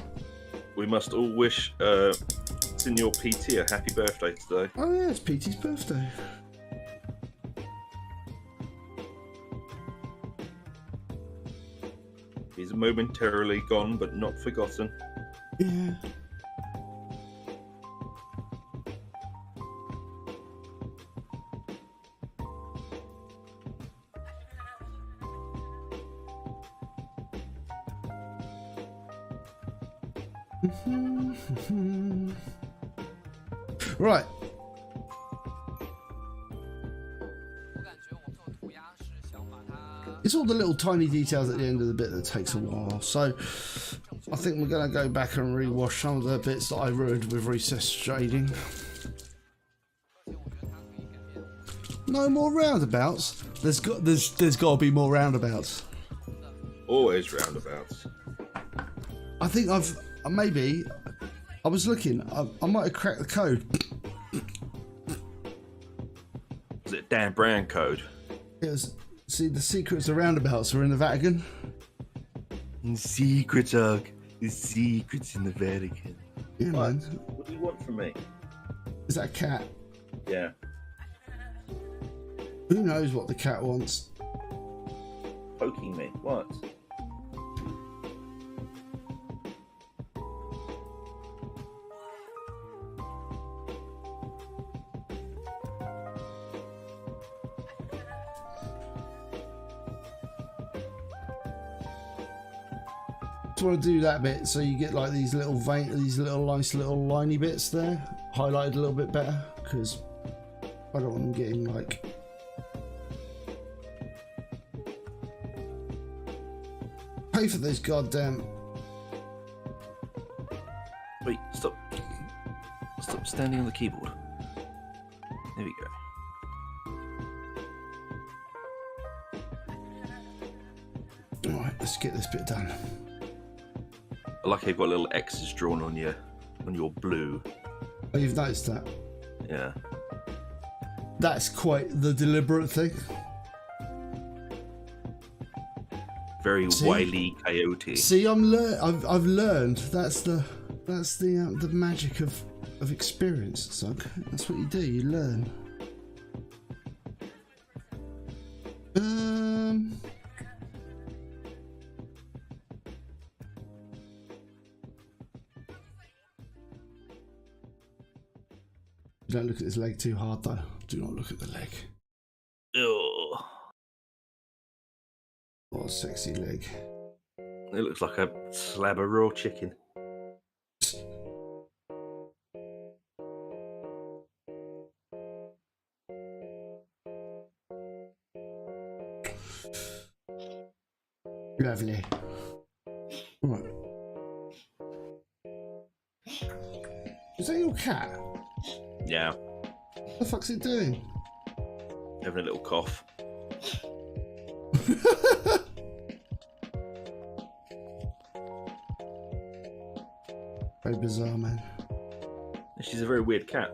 We must all wish Senior PT a happy birthday today. Oh yeah, it's PT's birthday. He's momentarily gone, but not forgotten. Yeah. Right. It's all the little tiny details at the end of the bit that takes a while. So I think we're going to go back and rewash some of the bits that I ruined with recess shading. No more roundabouts. There's got to be more roundabouts. Always roundabouts. I think maybe I was looking. I might have cracked the code. Is it Dan Brown code? It was. See, the secrets of roundabouts are in the Vatican. Secrets, Hug. The secrets in the Vatican. Yeah, man. What do you want from me? Is that a cat? Yeah. Who knows what the cat wants? Poking me. What? Just want to do that bit so you get like these little nice little liney bits there highlighted a little bit better, because I don't want them getting like pay for this goddamn. Wait, stop standing on the keyboard. There we go. Alright, let's get this bit done. I like how you've got little X's drawn on your blue. Oh, you've noticed that? Yeah. That's quite the deliberate thing. Very wily coyote. See, I've learned. That's the magic of experience, Zug. That's what you do. You learn. Don't look at his leg too hard, though. Do not look at the leg. Ugh. What a sexy leg. It looks like a slab of raw chicken. Lovely. Right. Is that your cat? Yeah. What the fuck's it doing? Having a little cough. Very bizarre, man. She's a very weird cat.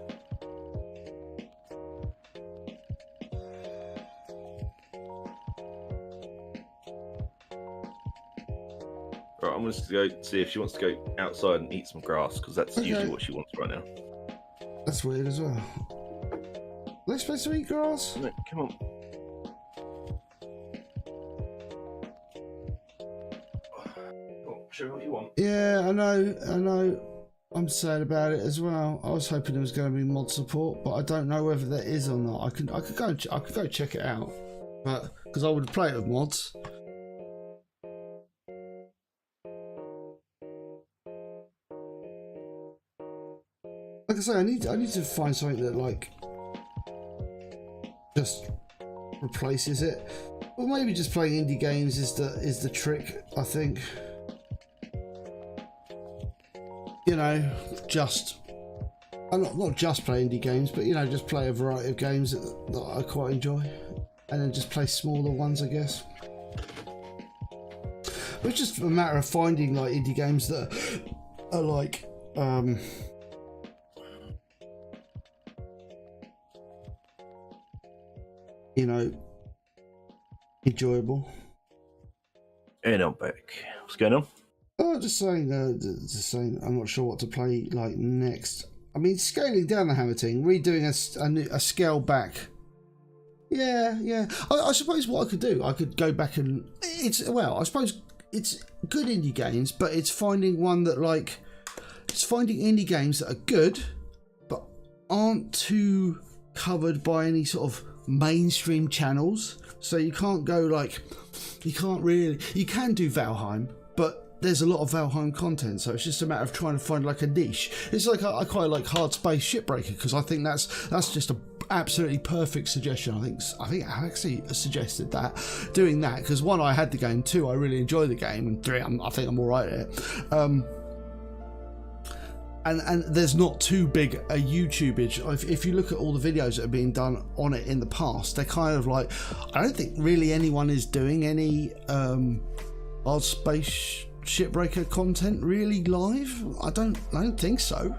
Right, I'm just going to go see if she wants to go outside and eat some grass, because that's usually what she wants right now. That's weird as well. Are they supposed to eat grass? No, come on. Oh, show me what you want. Yeah, I know. I'm sad about it as well. I was hoping there was going to be mod support, but I don't know whether there is or not. I could go check it out, but because I would play it with mods. Like I say, I need to find something that like just replaces it. Well, maybe just playing indie games is the trick, I think. You know, just not just play indie games, but you know, just play a variety of games that I quite enjoy, and then just play smaller ones, I guess. But it's just a matter of finding like indie games that are like you know, enjoyable. And I'm back. What's going on? Oh, just saying, I'm not sure what to play like next. I mean, scaling down the hammer thing, redoing a scale back. Yeah. I suppose what I could do, I could go back and I suppose it's good indie games, but it's finding indie games that are good, but aren't too covered by any sort of mainstream channels. So you can't go like, you can do Valheim, but there's a lot of Valheim content, so it's just a matter of trying to find like a niche. It's like I quite like Hard Space Shipbreaker because I think that's just a absolutely perfect suggestion. I think I actually suggested doing that because one, I had the game, two, I really enjoy the game, and three, I think I'm all right at it. And there's not too big a YouTubeage. If you look at all the videos that have been done on it in the past, they're kind of like, I don't think really anyone is doing any Hard Space Shipbreaker content really live. I don't think so.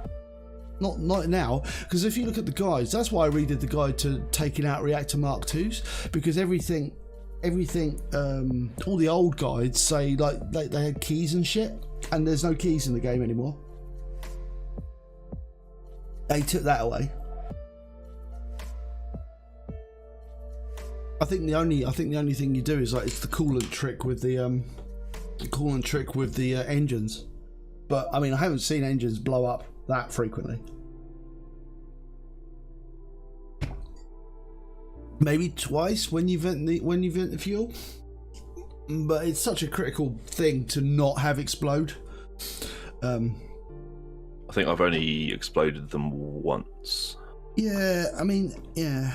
Not now, because if you look at the guides, that's why I redid the guide to taking out reactor Mark IIs, because everything all the old guides say like they had keys and shit, and there's no keys in the game anymore. They took that away. I think the only thing you do is like it's the coolant trick with the engines. But I mean, I haven't seen engines blow up that frequently. Maybe twice when you vent the fuel. But it's such a critical thing to not have explode. I think I've only exploded them once. Yeah, I mean, yeah.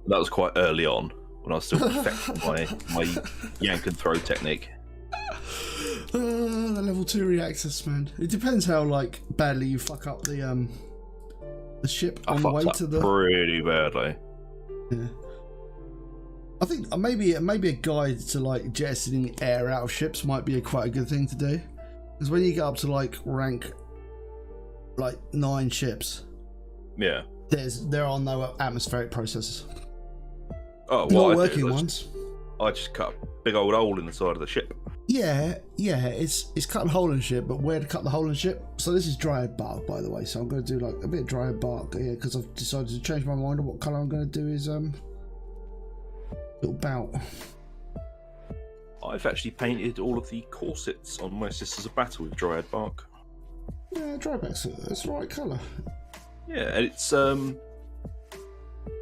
That was quite early on when I was still perfecting my yank and throw technique. The level 2 reactors, man. It depends how like badly you fuck up the ship on the way to the. Pretty badly. Yeah. I think maybe a guide to like jettisoning air out of ships might be quite a good thing to do, because when you get up to like rank like 9 ships, yeah, there are no atmospheric processes. Oh, well, not working ones. I just cut a big old hole in the side of the ship. Yeah, it's cutting a hole in the ship, but where to cut the hole in the ship? So this is dryad bark, by the way. So I'm going to do like a bit of dryad bark here because I've decided to change my mind on what colour I'm going to do. Is little bout. I've actually painted all of the corsets on my Sisters of Battle with dryad bark. Yeah, dryad bark's that's the right colour. Yeah, and it's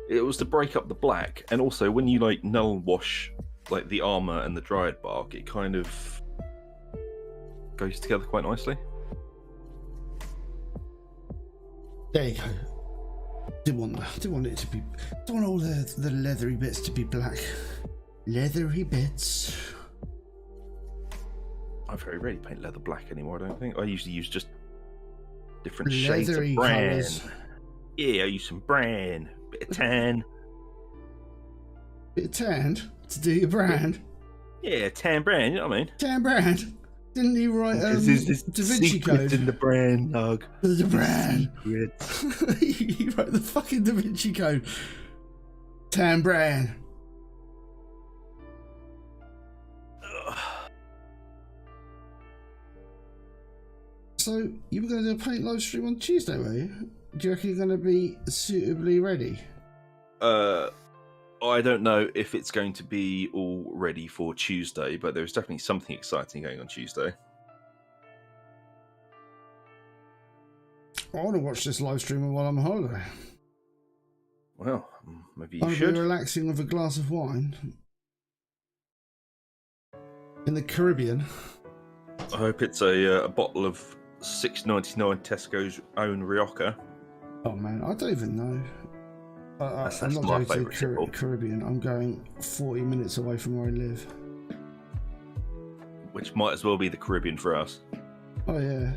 it was to break up the black, and also when you like null wash like the armor and the dryad bark, it kind of goes together quite nicely. There you go. Didn't want it to be. Don't want all the leathery bits to be black. Leathery bits. I very rarely paint leather black anymore. I don't think. I usually use just different Leathery shades of bran. colours. Yeah, I use some bran, bit of tan. Bit of tan to do your brand. Yeah, tan bran. You know what I mean? Tan brand. Didn't you write Da Vinci secret Code? in the brand, Nug. The brand. Secret. You wrote the fucking Da Vinci Code. Tan brand. So you were going to do a paint live stream on Tuesday, were you? Do you reckon you're going to be suitably ready? I don't know if it's going to be all ready for Tuesday, but there's definitely something exciting going on Tuesday. I want to watch this live stream while I'm on holiday. Well, maybe you I'll should. be relaxing with a glass of wine in the Caribbean. I hope it's a bottle of $6.99 Tesco's own Rioja. Oh man, I don't even know. That's I'm not my going to the favourite Caribbean. I'm going 40 minutes away from where I live. Which might as well be the Caribbean for us. Oh yeah.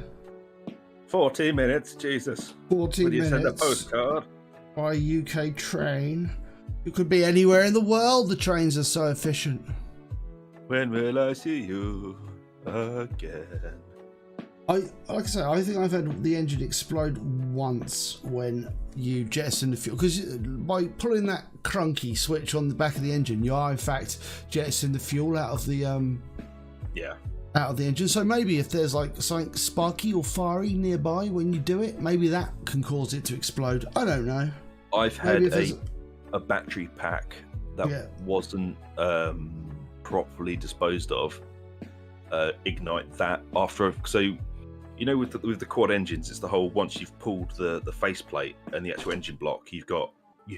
40 minutes, Jesus. 40 Will you minutes send a postcard? by UK train. It could be anywhere in the world. The trains are so efficient. When will I see you again? Like I say, I think I've had the engine explode once when you jettison the fuel, because by pulling that crunky switch on the back of the engine, you are in fact jettisoning the fuel out of the out of the engine. So maybe if there's like something sparky or fiery nearby when you do it, maybe that can cause it to explode. I don't know. I've had a battery pack that wasn't properly disposed of ignite that after. So you know, with the quad engines, it's the whole, once you've pulled the faceplate and the actual engine block, you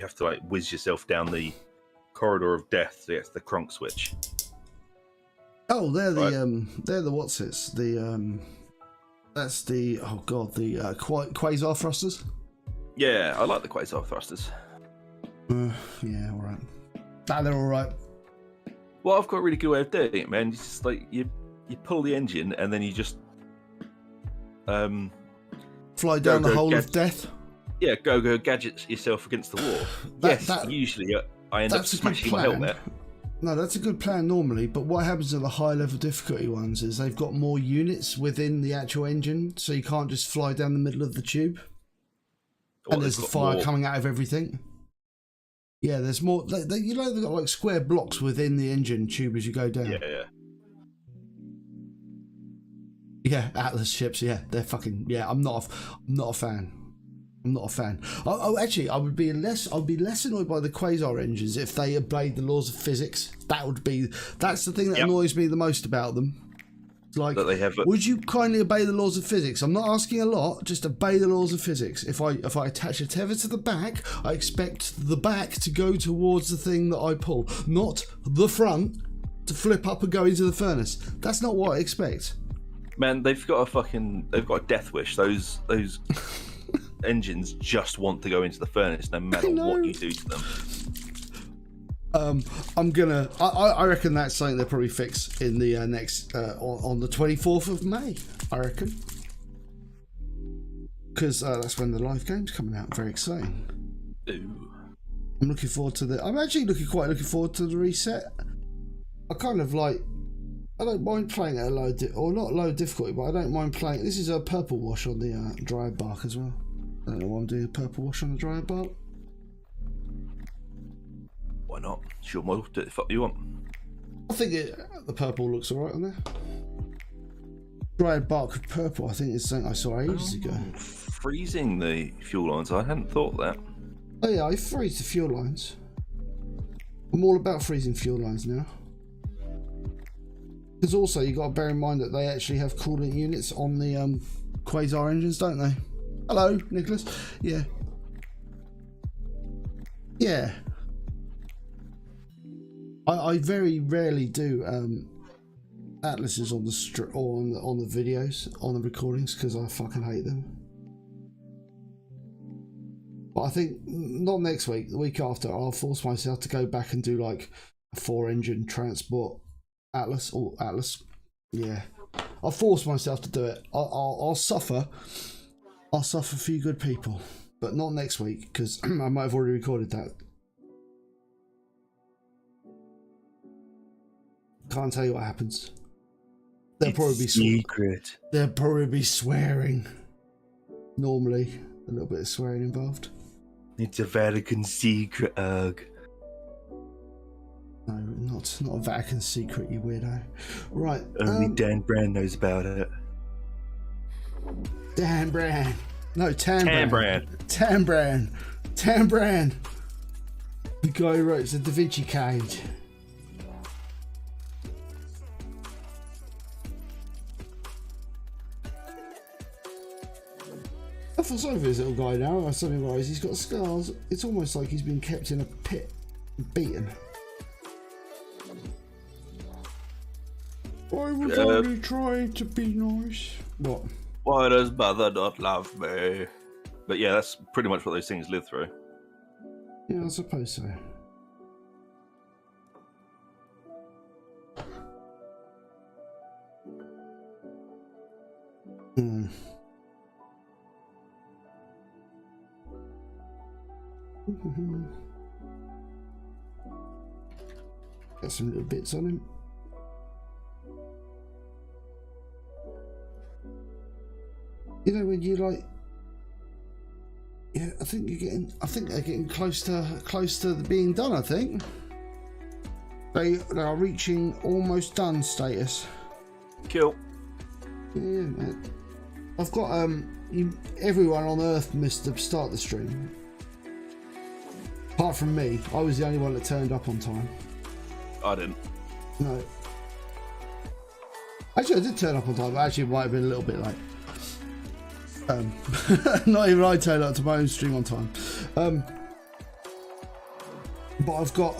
have to like whiz yourself down the corridor of death to get to the crunk switch. Oh, they're the right. They're the what's it? That's the quasar thrusters. Yeah, I like the quasar thrusters. Yeah, all right. They're all right. Well, I've got a really good way of doing it, man. It's just like you pull the engine and then you just fly down the hole of death. Yeah, go gadget yourself against the wall. Usually I end up smashing my helmet. No, that's a good plan normally, but what happens to the high level difficulty ones is they've got more units within the actual engine, so you can't just fly down the middle of the tube. And there's the fire coming out of everything. Yeah, there's more. They've got like square blocks within the engine tube as you go down. Yeah, Atlas ships. Yeah, they're fucking. Yeah, I'm not a fan. I'm not a fan. Actually, I would be less annoyed by the quasar engines if they obeyed the laws of physics. That's the thing that annoys me the most about them. Like, would you kindly obey the laws of physics? I'm not asking a lot, just obey the laws of physics. If I attach a tether to the back, I expect the back to go towards the thing that I pull, not the front to flip up and go into the furnace. That's not what I expect. Man, they've got a death wish. Those engines just want to go into the furnace no matter what you do to them. I reckon that's something they'll probably fix in the next on the 24th of May, I reckon, because that's when the live game's coming out. Very exciting. Ooh. I'm looking forward to I'm actually looking forward to the reset. I don't mind playing at a not low difficulty, but I don't mind playing. This is a purple wash on the dry bark as well. I don't know why I'm doing a purple wash on the dry bark. Why not? It's your model. Do it the fuck you want. I think the purple looks alright on there. Dry bark with purple, I think it's something I saw ages ago. Freezing the fuel lines, I hadn't thought that. Oh yeah, I freeze the fuel lines. I'm all about freezing fuel lines now. Because also, you got to bear in mind that they actually have coolant units on the quasar engines, don't they? Hello, Nicholas. Yeah. Yeah. I very rarely do atlases on the on the videos, on the recordings, because I fucking hate them. But I think not next week, the week after, I'll force myself to go back and do like a 4-engine transport Atlas. Yeah, I'll force myself to do it. I'll suffer for you good people, but not next week, because I might have already recorded that. Can't tell you what happens. There'll probably be secret. There'll probably be swearing. Normally, a little bit of swearing involved. It's a Vatican secret, ugh. No, not a Vatican secret, you weirdo. Right. Only Dan Brand knows about it. Dan Brand. No, Tan Brand. Tan Brand. Tan Brand. The guy who wrote the Da Vinci Cage. I feel sorry for this little guy now. I suddenly realise he's got scars. It's almost like he's been kept in a pit and beaten. I was only trying to be nice. What? Why does mother not love me? But yeah, that's pretty much what those things live through. Yeah, I suppose so. Got some little bits on him. You know when you like, yeah, I think they're getting close to being done. I think they are reaching almost done status. Cool. Yeah, man. I've got everyone on Earth missed the start of the stream. Apart from me, I was the only one that turned up on time. I didn't. No. Actually, I did turn up on time, but actually it might have been a little bit late. Not even I turned up to my own stream on time. But I've got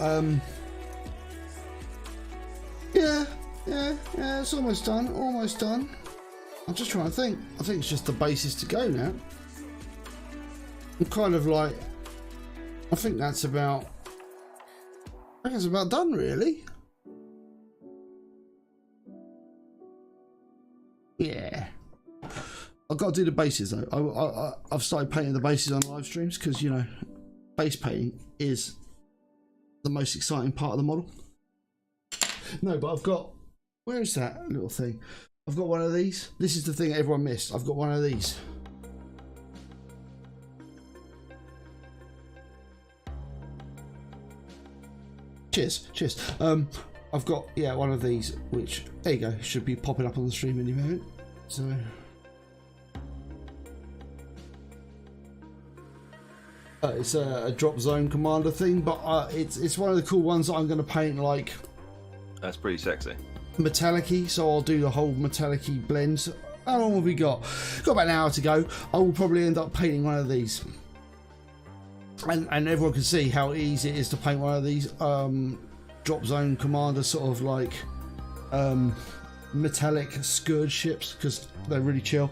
yeah, it's almost done. I'm just trying to think. I think it's just the basis to go now. I'm kind of like, I think that's about done, really. Yeah. I've got to do the bases though. I've started painting the bases on live streams because, you know, base painting is the most exciting part of the model. No, but I've got, where is that little thing? I've got one of these. This is the thing everyone missed. I've got one of these. Cheers. I've got, yeah, one of these, which, there you go, should be popping up on the stream any moment. So it's a DropZone commander thing, but it's one of the cool ones that I'm going to paint like. That's pretty sexy. Metallic-y, so I'll do the whole metallic-y blends. How long have we got? Got about an hour to go. I will probably end up painting one of these, and everyone can see how easy it is to paint one of these DropZone commander sort of like metallic scourge ships, because they're really chill.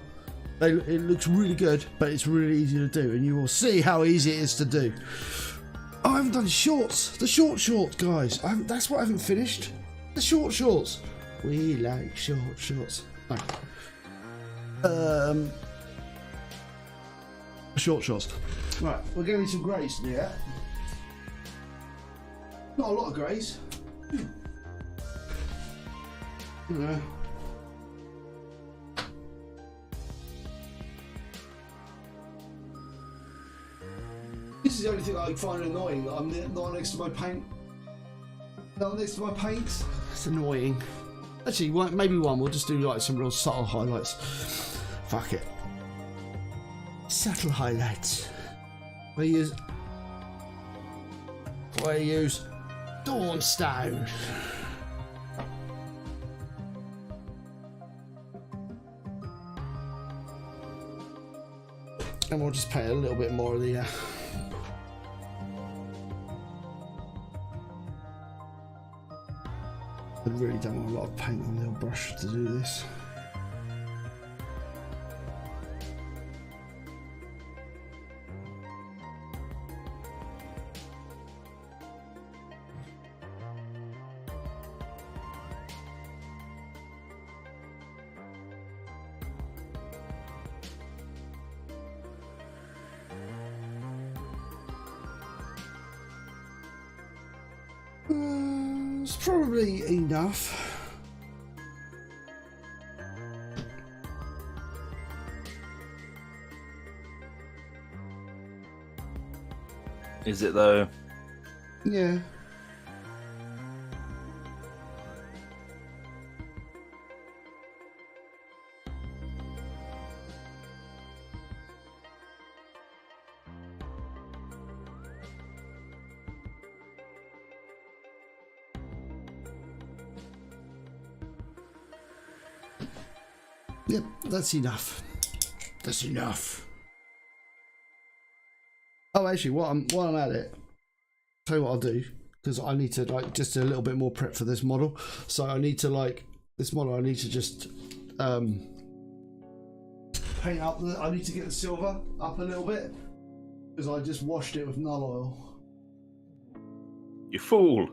It looks really good, but it's really easy to do, and you will see how easy it is to do. Oh, I haven't done shorts. The shorts, guys. That's what I haven't finished. The shorts. We like shorts. No. Shorts. Right, we're going to need some greys here. Not a lot of greys. Yeah. This is the only thing I find annoying, that I'm not next to my paint. Not next to my paints. It's annoying. Actually, maybe one. We'll just do like some real subtle highlights. Fuck it. Subtle highlights. We use Dawnstone. And we'll just paint a little bit more of the I really don't want a lot of paint on the old brush to do this. It's probably enough. Is it though? Yeah. Yep, that's enough. That's enough. Oh, actually, while I'm at it, tell you what I'll do, because I need to like just do a little bit more prep for this model. So I need to like this model. I need to just paint up. I need to get the silver up a little bit because I just washed it with null oil. You fool!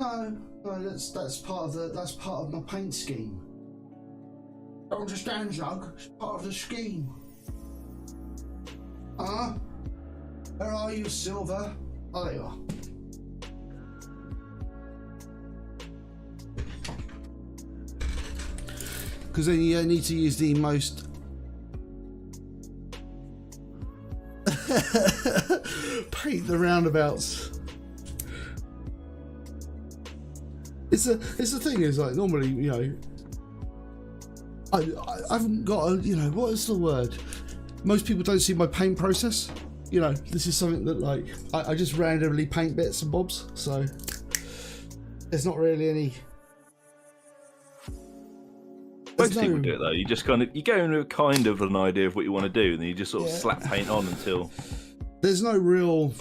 No, that's part of my paint scheme. Don't understand, Zug. It's part of the scheme. Where are you, Silver? Oh, there you are. Because then you need to use the most paint the roundabouts. It's the thing is like normally, you know, I haven't got a, you know, what is the word? Most people don't see my paint process. You know, this is something that like I just randomly paint bits and bobs, so there's not really any. Most people do it though. You just kind of, you go into kind of an idea of what you want to do, and then you just sort of slap paint on until. There's no real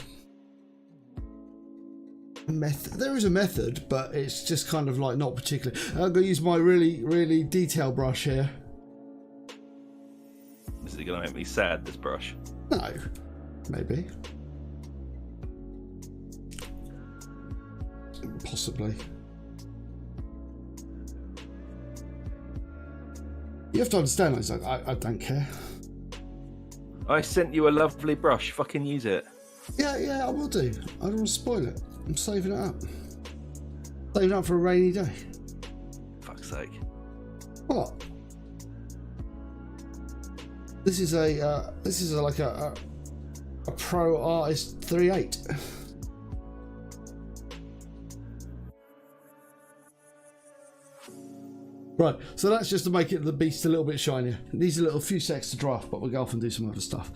method. There is a method, but it's just kind of like not particularly. I'm gonna use my really detail brush here. Is it gonna make me sad, this brush? No, maybe, possibly. You have to understand, it's like I don't care. I sent you a lovely brush. Fucking use it. Yeah, I will do. I don't want to spoil it. I'm saving it up. Saving it up for a rainy day. Fuck's sake. What? This is like a Pro Artist 3.8. Right, so that's just to make it the beast a little bit shinier. It needs a few seconds to dry off, but we'll go off and do some other stuff.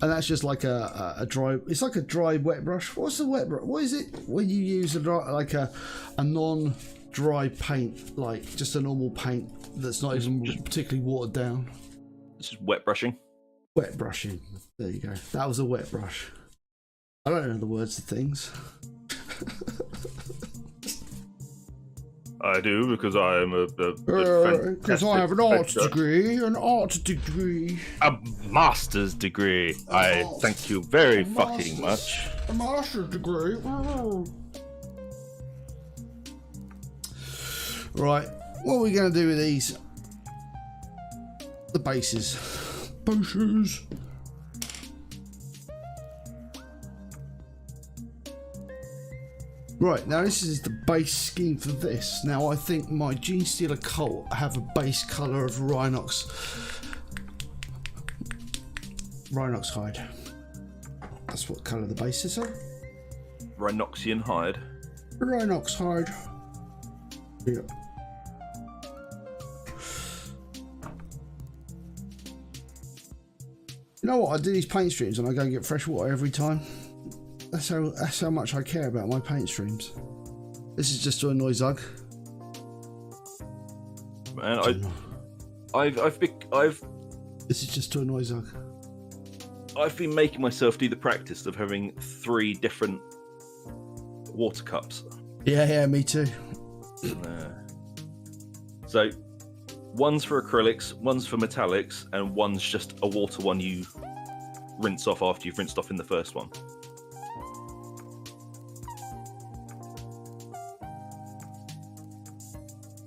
And that's just like a dry. It's like a dry wet brush. What's the wet brush? What is it when you use a dry, like a non-dry paint, like just a normal paint that's not even particularly watered down? It's just wet brushing. Wet brushing. There you go. That was a wet brush. I don't know the words to things. I do, because I am because I have an art degree, a master's degree. I thank you very fucking much. A master's degree. Right, what are we going to do with these? The bases. Bases. Right, now this is the base scheme for this. Now I think my GeneStealer Cult have a base colour of Rhinox hide. That's what colour the base is, sir? Rhinoxian hide. Rhinox hide. Yeah. You know what? I do these paint streams and I go and get fresh water every time. That's how much I care about my paint streams. This is just to annoy Zug. Man, I've This is just to annoy Zug. I've been making myself do the practice of having 3 different water cups. Yeah, me too. So, one's for acrylics, one's for metallics, and one's just a water one you rinse off after you've rinsed off in the first one.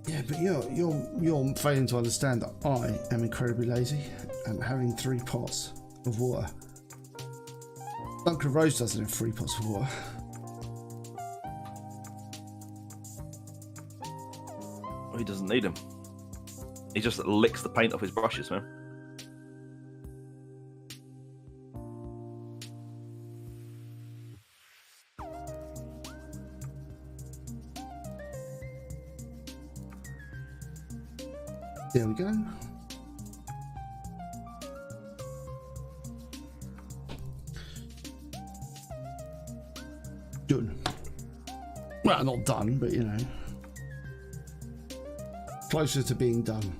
Yeah, but you're failing to understand that I am incredibly lazy and having 3 pots of water. Duncan Rose doesn't have 3 pots of water. He doesn't need them. He just licks the paint off his brushes, man. There we go. Done. Well, not done, but you know, closer to being done.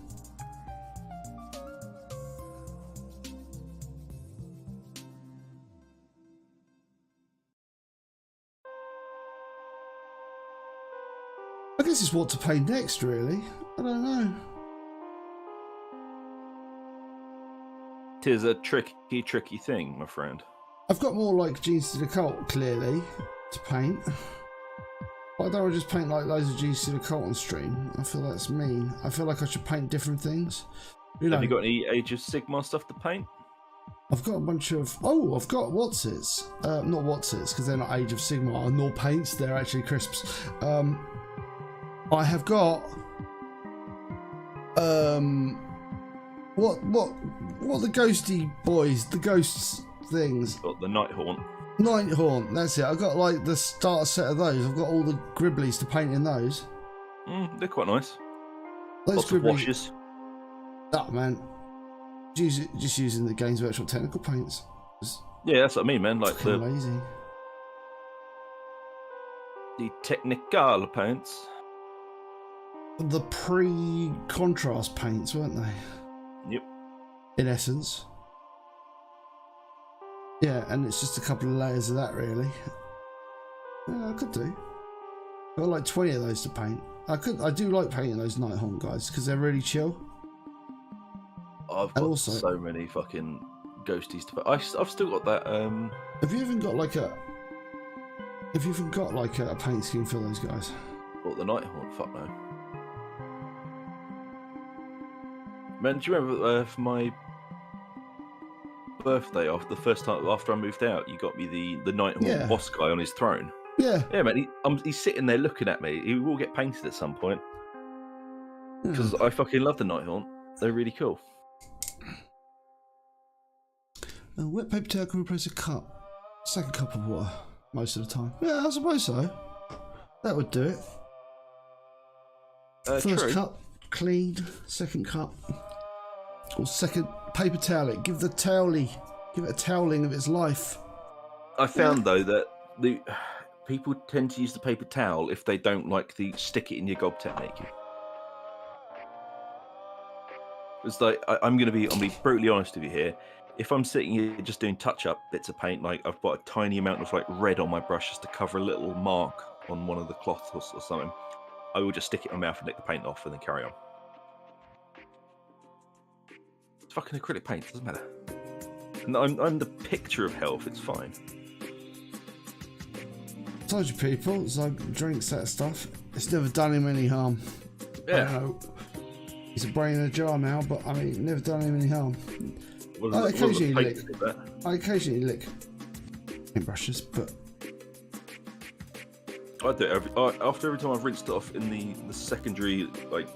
guess it's what to paint next, really. I don't know. Tis a tricky thing, my friend. I've got more like GeneStealer Cult, clearly, to paint. But I don't want to just paint like loads of GeneStealer Cult on stream. I feel that's mean. I feel like I should paint different things. You know, have you got any Age of Sigmar stuff to paint? I've got a bunch of... Oh, I've got Whatsits. Not Whatsits, because they're not Age of Sigmar, nor paints. They're actually crisps. I have got... What the ghosty boys, the ghosts things? Got the Night Haunt. Night Haunt, that's it. I've got like the starter set of those. I've got all the Gribblies to paint in those. They're quite nice. Those Lots of washes. Oh man. Just using the Games Workshop technical paints. Yeah, that's what I mean, man. Like the lazy. The technical paints. The pre-contrast paints, weren't they? Yep. In essence. Yeah, and it's just a couple of layers of that, really. Yeah, I could do. I've got like 20 of those to paint. I do like painting those Night Haunt guys because they're really chill. I've got also, so many fucking ghosties to paint. I've still got that. Have you even got like a? Have you even got like a paint scheme for those guys? What, the Night Haunt? Fuck no. Man, do you remember for my birthday, after the first time after I moved out, you got me the Night Haunt boss guy on his throne? Yeah. Yeah, man. He's sitting there looking at me. He will get painted at some point because I fucking love the Night Haunt. They're really cool. A wet paper towel can replace a cup. Second cup of water most of the time. Yeah, I suppose so. That would do it. First true. cup cleaned. Second cup. Or second paper towel it. Give it a toweling of its life. I found though that the people tend to use the paper towel if they don't like the stick it in your gob technique. It's like I'm gonna be brutally honest with you here. If I'm sitting here just doing touch-up bits of paint, like I've got a tiny amount of like red on my brush just to cover a little mark on one of the cloths or something, I will just stick it in my mouth and lick the paint off and then carry on. It's fucking acrylic paint, doesn't matter. And I'm the picture of health, it's fine. Told you people, Zug drinks that stuff. It's never done him any harm. Yeah. I don't know. He's a brain in a jar now, but I mean, never done him any harm. I occasionally lick paintbrushes, but I do it after every time I've rinsed it off in the secondary, like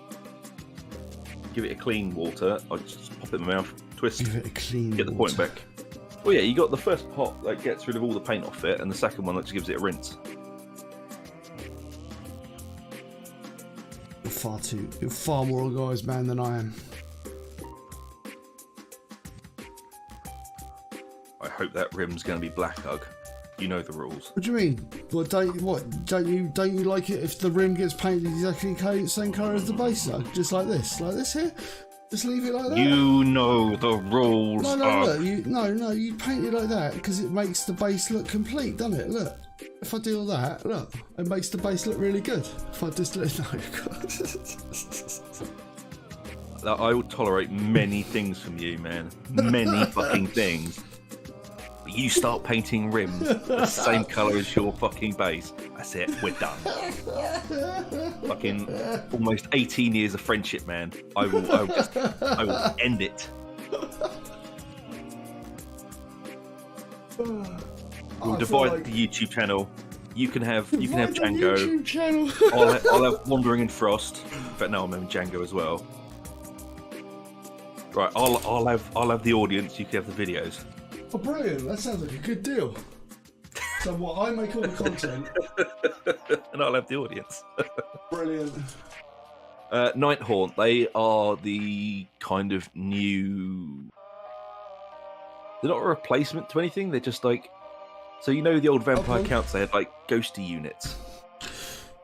give it a clean water. I just pop it in my mouth, twist, give it a clean get the point back. Well, yeah, you got the first pot that gets rid of all the paint off it, and the second one that just gives it a rinse. You're far more organised man than I am. I hope that rim's going to be black, Hug. You know the rules. What do you mean? Don't you like it if the rim gets painted exactly the same colour as the base, though? Just like this here. Just leave it like that. You know the rules. No, look, you paint it like that because it makes the base look complete, doesn't it? Look, if I do all that, look, it makes the base look really good. If I just no. I will tolerate many things from you, man. Many fucking things. You start painting rims the same colour as your fucking base. That's it, we're done. Fucking almost 18 years of friendship, man. I will end it. We'll divide the YouTube channel. You can have Django. YouTube channel. I'll have Wandering in Frost. But no, I'm having Django as well. Right, I'll have the audience. You can have the videos. Oh, brilliant! That sounds like a good deal. So what? I make all the content, and I'll have the audience. Brilliant. Night Haunt. They are the kind of new. They're not a replacement to anything. They're just like. So you know the old vampire counts. They had like ghosty units.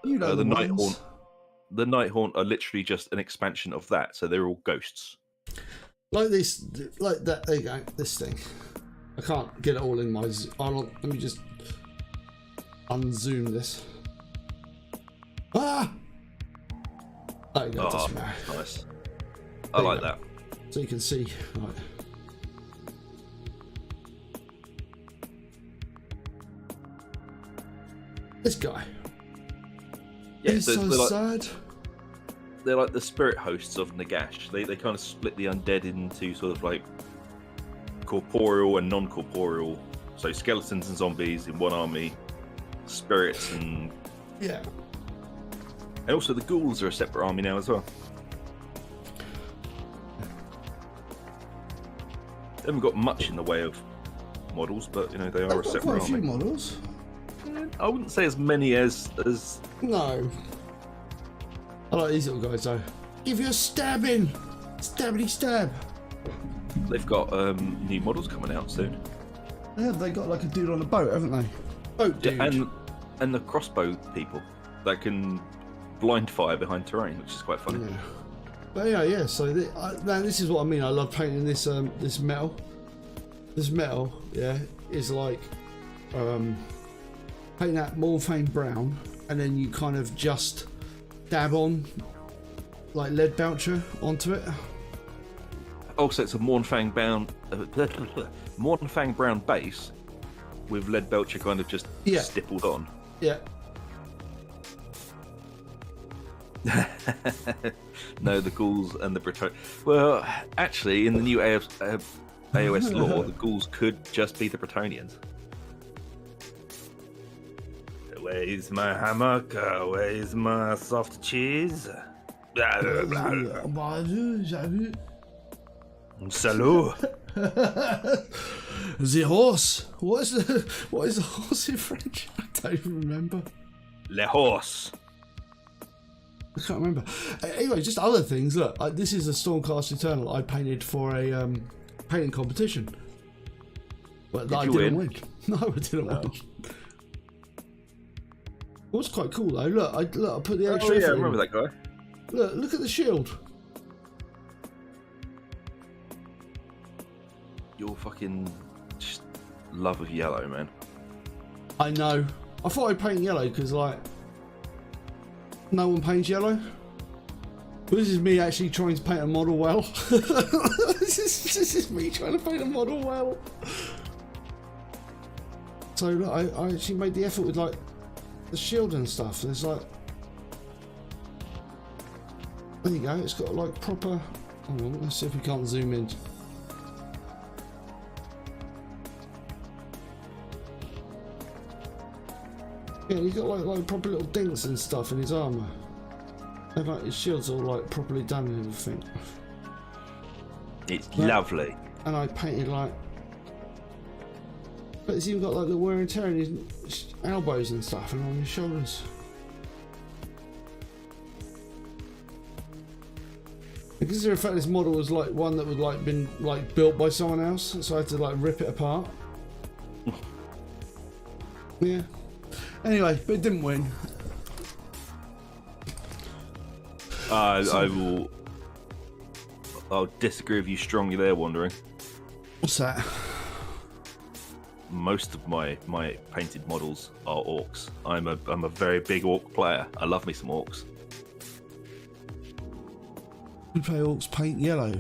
You know the Night Haunt. The Night Haunt are literally just an expansion of that. So they're all ghosts. Like this, like that. There you go. This thing. I can't get it all in my. Let me just unzoom this. Ah! There you go, Oh, doesn't matter. nice. I like that. So you can see, right. This guy. Yeah, He's so they're like, sad. they're like the spirit hosts of Nagash. They kind of split the undead into sort of like corporeal and non-corporeal. So skeletons and zombies in one army, spirits and Yeah. and also the ghouls are a separate army now as well. They haven't got much in the way of models, but you know they are They've a got separate quite a few army. models. I wouldn't say as many as No. I like these little guys though. Give you a stabbing! Stabbity stab! they've got new models coming out soon. They got like a dude on a boat, haven't they? Boat dude. And the crossbow people that can blind fire behind terrain, which is quite funny. Yeah. But yeah. So man, this is what I mean. I love painting this this metal. This metal, yeah, is like painting that morphine brown, and then you kind of just dab on like lead belcher onto it. Also, it's a Mornfang brown base with lead belcher kind of just stippled on. Yeah. No, the ghouls and the Breton. Well, actually, in the new AOS lore, the ghouls could just be the Bretonians. Where's my hammock? Where's my soft cheese? Salut! The horse. What is the horse in French? I don't even remember. Le horse. I can't remember. Anyway, just other things. Look, this is a Stormcast Eternal I painted for a painting competition. But I didn't win. No, I didn't win. It was quite cool though. Look, I put the extra. Oh yeah, I remember that guy. Look at the shield. Your fucking just love of yellow, man. I know. I thought I'd paint yellow because like no one paints yellow. But this is me actually trying to paint a model well. This is me trying to paint a model well. So look, I actually made the effort with like the shield and stuff. There's like, there you go. It's got like proper. Hold on, let's see if we can't zoom in. Yeah, he's got like proper little dinks and stuff in his armour. And like his shield's all like properly done and everything. It's lovely. And I painted like, but it's even got like the wear and tear in his elbows and stuff and on his shoulders. Because in fact this model was like one that would like been like built by someone else, so I had to like rip it apart. Yeah. Anyway, but it didn't win. I'll disagree with you strongly there, Wandering. What's that? Most of my painted models are orcs. I'm a very big orc player. I love me some orcs. Who play orcs paint yellow?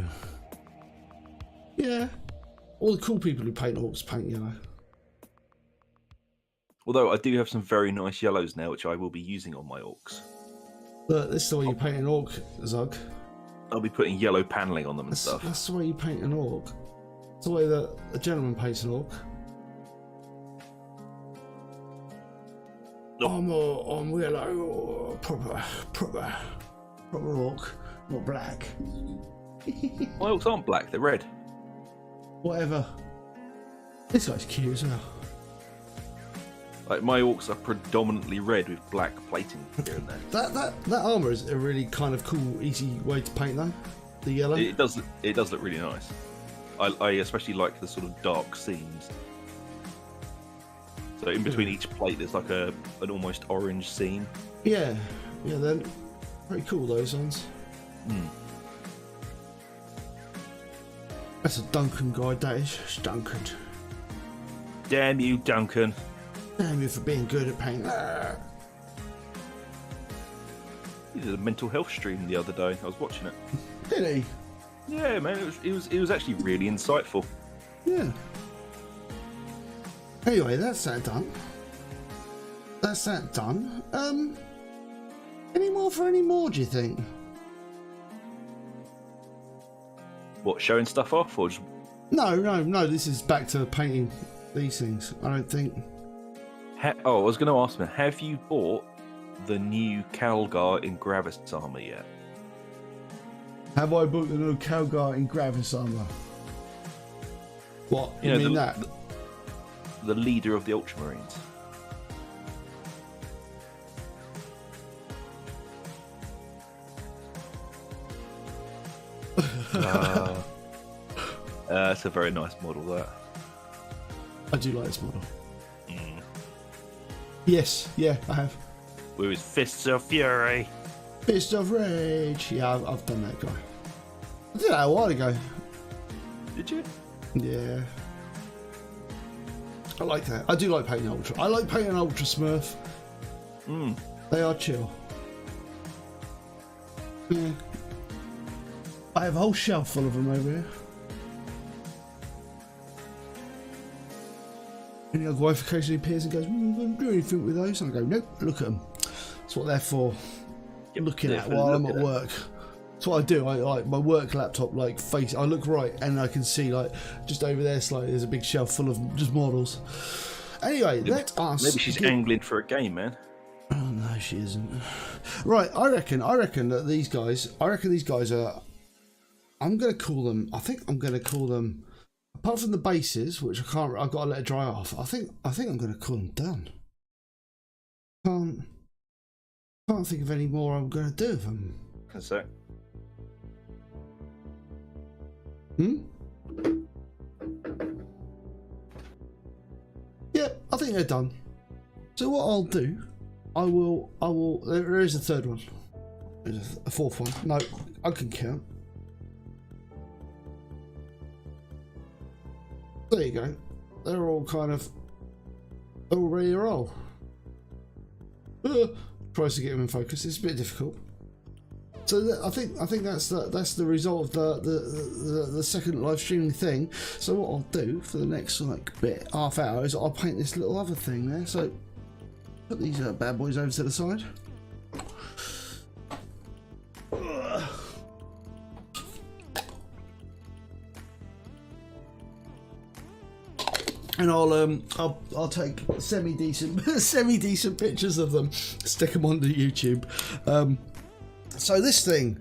Yeah. All the cool people who paint orcs paint yellow. Although I do have some very nice yellows now, which I will be using on my orcs. Look, this is the way you paint an orc, Zug. I'll be putting yellow paneling on them and stuff. That's the way you paint an orc. It's the way that a gentleman paints an orc. I'm yellow, proper orc, not black. My orcs aren't black; they're red. Whatever. This guy's cute as well. Like my orcs are predominantly red with black plating here and there. That armor is a really kind of cool, easy way to paint though. The yellow. It does look really nice. I especially like the sort of dark seams. So in between each plate, there's like an almost orange seam. Yeah, they're pretty cool those ones. That's a Duncan guy, that is. It's Duncan. Damn you, Duncan. Damn you for being good at painting. He did a mental health stream the other day. I was watching it. Did he? Yeah, man. It was actually really insightful. Yeah. Anyway, that's that done. That's that done. Any more for any more, do you think? What, showing stuff off or just... No, this is back to painting these things. I don't think... I was going to ask, man, have you bought the new Calgar in Gravis armor yet? Have I bought the new Calgar in Gravis armor? What? You mean that? The leader of the Ultramarines. It's a very nice model, that. I do like this model. Yes, yeah, I have. With his fists of fury. Fist of rage. Yeah, I've done that guy. I did that a while ago. Did you? Yeah. I like that. I do like painting Ultra. I like painting Ultra Smurf. They are chill. Yeah. I have a whole shelf full of them over here. And your wife occasionally appears and goes, "I'm going to do anything with those." And I go, "Nope, look at them. That's what they're for." Looking at while I'm at work. That's what I do. I like my work laptop, like face. I look right and I can see like just over there slightly. There's a big shelf full of just models. Anyway, let us. Maybe she's angling for a game, man. Oh no, she isn't. Right, I reckon that these guys. I reckon these guys are. I'm gonna call them. I think I'm gonna call them. Apart from the bases, which I can't. I've got to let it dry off. I think I'm gonna call them done. Can't think of any more I'm gonna do with them. That's it. Yeah, I think they're done. So what I'll do, I will. There is a third one. There's a fourth one. No, I can count. There you go. They're all kind of. They're all ready to roll. Tries to get them in focus. It's a bit difficult. So I think that's the result of the second live streaming thing. So what I'll do for the next half hour is I'll paint this little other thing there. So put these bad boys over to the side. And I'll take semi decent pictures of them, stick them onto YouTube. So this thing,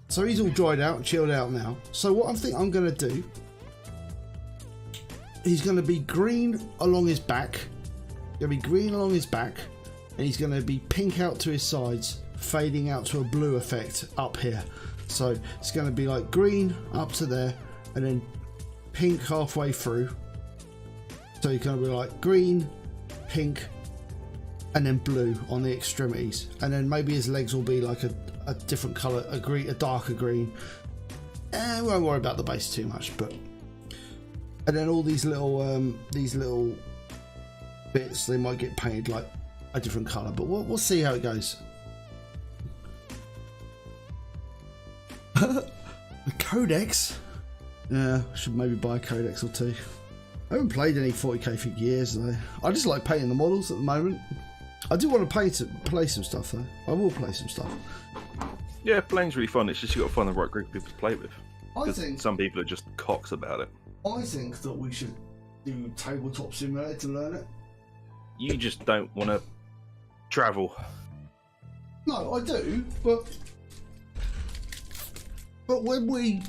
so he's all dried out, chilled out now. So what I think I'm gonna do, he's gonna be green along his back, and he's gonna be pink out to his sides, fading out to a blue effect up here. So it's gonna be like green up to there, and then pink halfway through. So you're going to be like green, pink, and then blue on the extremities, and then maybe his legs will be like a different colour, a darker green. We won't worry about the base too much, but and then all these little bits, they might get painted like a different colour, but we'll see how it goes. The codex. Yeah, I should maybe buy a codex or two. I haven't played any 40k for years though. I just like painting the models at the moment. I do want to play some stuff though. I will play some stuff. Yeah, playing's really fun. It's just you got to find the right group of people to play with. I think some people are just cocks about it. I think that we should do Tabletop Simulator to learn it. You just don't want to travel. No, I do, but when we,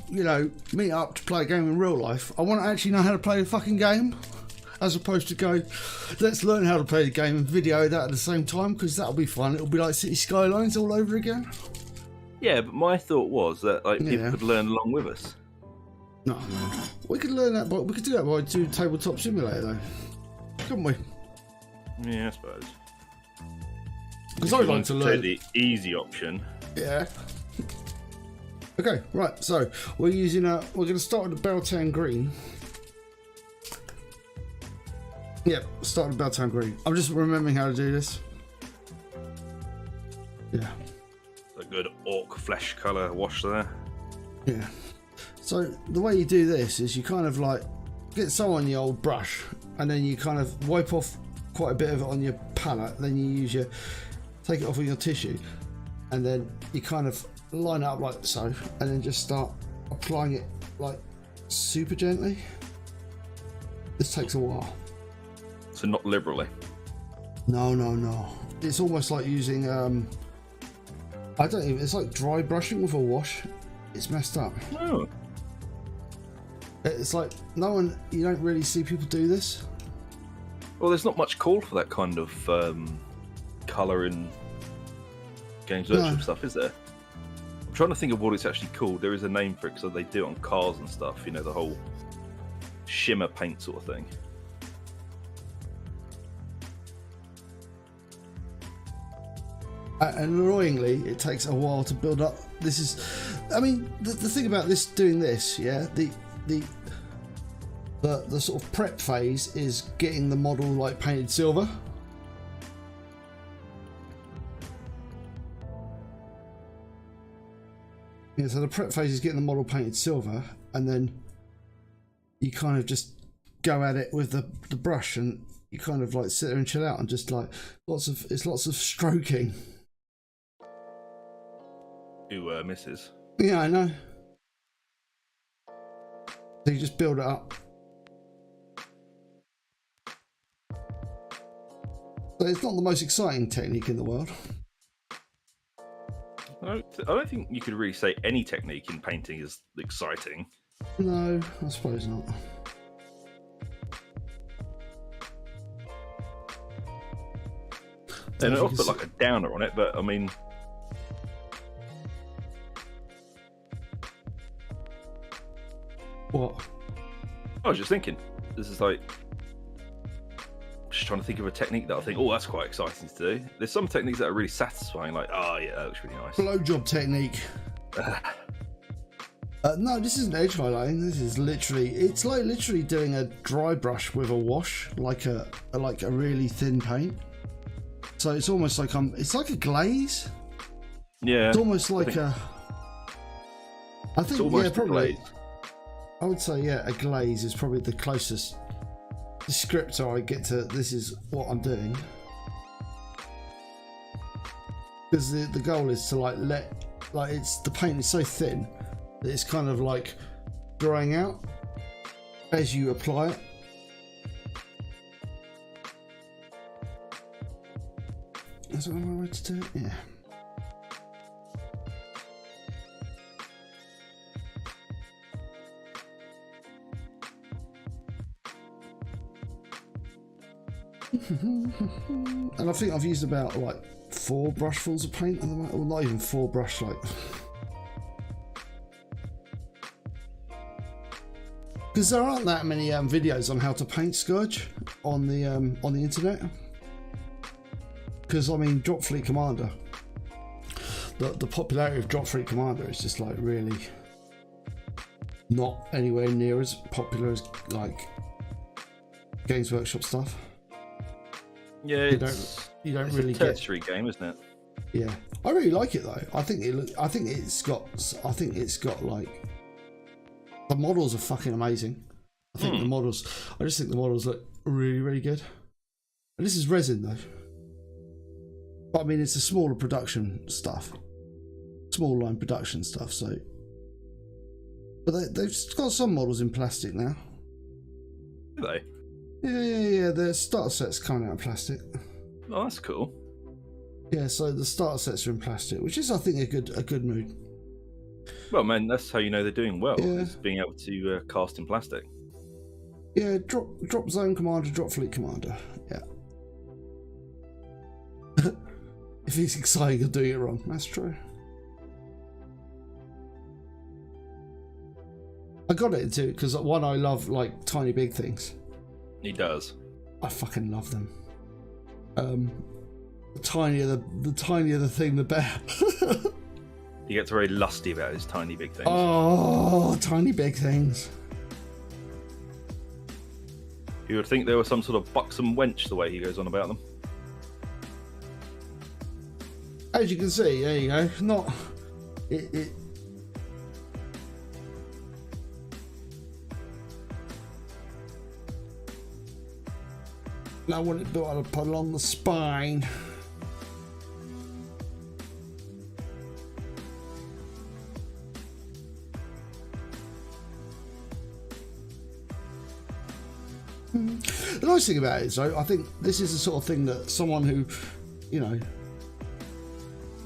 meet up to play a game in real life, I want to actually know how to play the fucking game, as opposed to go, let's learn how to play the game and video that at the same time, because that'll be fun. It'll be like City Skylines all over again. Yeah, but my thought was that people could learn along with us. No, we could learn that, but we could do that by doing Tabletop Simulator, though, couldn't we? Yeah, I suppose. Because I'd like to learn the easy option. Yeah. Okay, right. So we're using we're going to start with the Belltown Green. Yep, start with Belltown Green. I'm just remembering how to do this. Yeah. A good orc flesh colour wash there. Yeah. So the way you do this is you kind of like get some on your old brush, and then you kind of wipe off quite a bit of it on your palette. Then you take it off with your tissue, and then you kind of line it up like so, and then just start applying it like super gently. This takes a while. So not liberally. No. It's almost like using I don't even. It's like dry brushing with a wash. It's messed up. Oh. It's like you don't really see people do this. Well, there's not much call for that kind of colour in Games Workshop stuff, is there? I'm trying to think of what it's actually called. There is a name for it because they do it on cars and stuff. You know, the whole shimmer paint sort of thing. And annoyingly, it takes a while to build up. This is, I mean, the thing about doing this, yeah, the sort of prep phase is getting the model like painted silver. Yeah, so the prep phase is getting the model painted silver, and then you kind of just go at it with the brush, and you kind of like sit there and chill out, and just like lots of stroking. Who misses? Yeah, I know. So you just build it up. So it's not the most exciting technique in the world. I don't think you could really say any technique in painting is exciting. No, I suppose not. And I'll put like a downer on it, but I mean... What? I was just thinking, this is like... Just trying to think of a technique that I think, oh, that's quite exciting to do. There's some techniques that are really satisfying, like, oh yeah, that looks really nice. Blowjob technique. No, this isn't edge highlighting. This is literally, it's like literally doing a dry brush with a wash, like a really thin paint. So it's almost like it's like a glaze. Yeah. It's almost like I think yeah, probably. Glaze. I would say yeah, a glaze is probably the closest descriptor I get to. This is what I'm doing, because the goal is to it's the paint is so thin that it's kind of like drying out as you apply it. Is that the right way to do it? Yeah. And I think I've used about like 4 brushfuls of paint at the moment, or not even 4 brush, like. Because there aren't that many videos on how to paint Scourge on the internet. Because I mean, Drop Fleet Commander, the popularity of Drop Fleet Commander is just like really not anywhere near as popular as like Games Workshop stuff. Yeah, you don't really a tertiary game, isn't it? Yeah, I really like it though. I think it's got like, the models are fucking amazing. I just think the models look really, really good. And this is resin though. But I mean, it's a smaller production stuff, small line production stuff. So, but they've got some models in plastic now. Do they? Yeah. The starter set's coming out in plastic. Oh, that's cool. Yeah, so the starter sets are in plastic, which is, I think, a good move. Well, man, that's how you know they're doing well. Yeah. Is being able to cast in plastic. Yeah, DropZone Commander, Drop Fleet Commander. Yeah. If he's exciting, you're doing it wrong. That's true. I got it into it because one, I love like tiny big things. He does. I fucking love them. The tinier the thing, the better. He gets very lusty about his tiny big things. Oh, tiny big things. You would think they were some sort of buxom wench the way he goes on about them. as you can see, there you go. Not it. I want it built up along the spine. The nice thing about it is, though, I think this is the sort of thing that someone who, you know,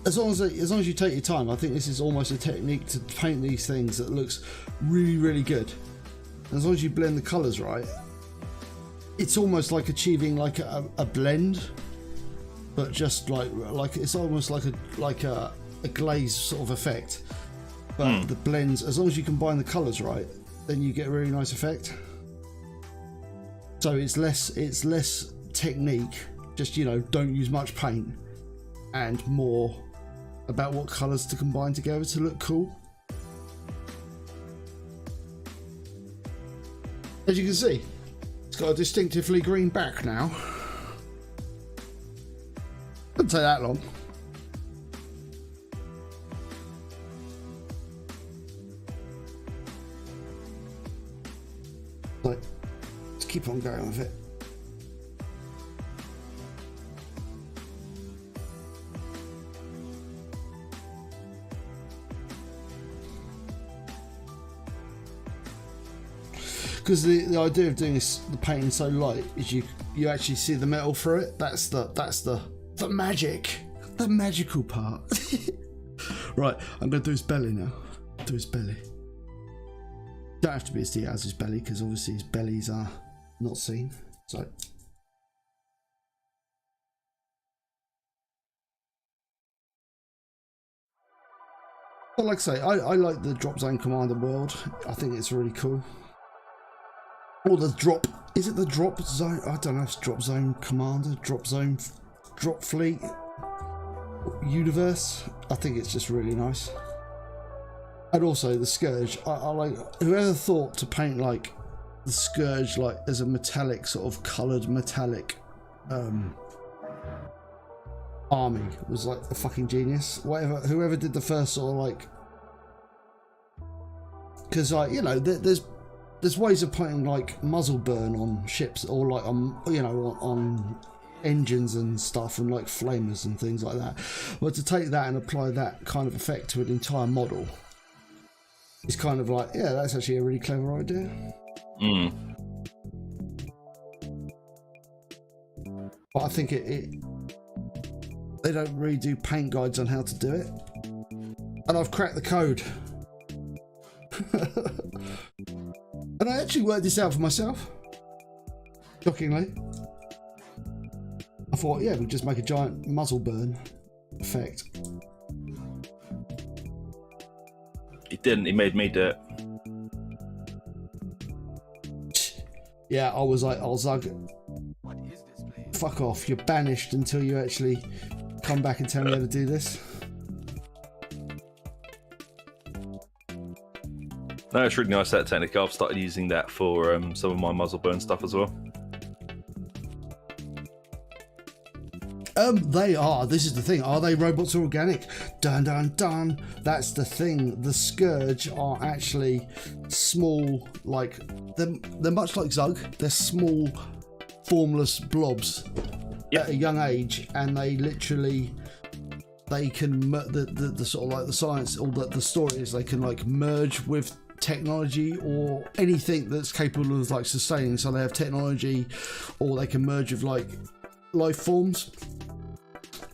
as long as you take your time, I think this is almost a technique to paint these things that looks really, really good. And as long as you blend the colours right, it's almost like achieving like a blend, but just like it's almost like a glaze sort of effect. But the blends, as long as you combine the colours right, then you get a really nice effect. So it's less technique, just, you know, don't use much paint, and more about what colours to combine together to look cool. As you can see, it's got a distinctively green back now. Doesn't take that long. So, let's keep on going with it. Because the idea of doing this, the painting so light, is you actually see the metal through it. That's the magic, the magical part. Right, I'm going to do his belly now. Do his belly. Don't have to be as deep as his belly, because obviously his bellies are not seen. So. But like I say, I like the DropZone Commander world. I think it's really cool. Or the drop, is it the drop zone? I don't know if it's DropZone Commander, DropZone, Drop Fleet universe. I think it's just really nice. And also the Scourge, I like, whoever thought to paint like the Scourge like as a metallic, sort of coloured metallic army was like a fucking genius. Whoever did the first sort of like, because like, you know, there's ways of putting like muzzle burn on ships, or like on, you know, on engines and stuff, and like flamers and things like that. But to take that and apply that kind of effect to an entire model, it's kind of like, yeah, that's actually a really clever idea. But I think they don't really do paint guides on how to do it, and I've cracked the code. And I actually worked this out for myself, shockingly. I thought, yeah, we'd just make a giant muzzle burn effect. He didn't, he made me do it. Yeah, I was like, oh, Zug, fuck off, you're banished until you actually come back and tell me how to do this. No, it's really nice, that technique. I've started using that for some of my muzzle burn stuff as well. They are. This is the thing. Are they robots or organic? Dun dun dun. That's the thing. The Scourge are actually small, like they're much like Zug. They're small, formless blobs at a young age, and they literally can the sort of like the science, or the story is they can like merge with technology or anything that's capable of like sustaining. So they have technology, or they can merge with like life forms,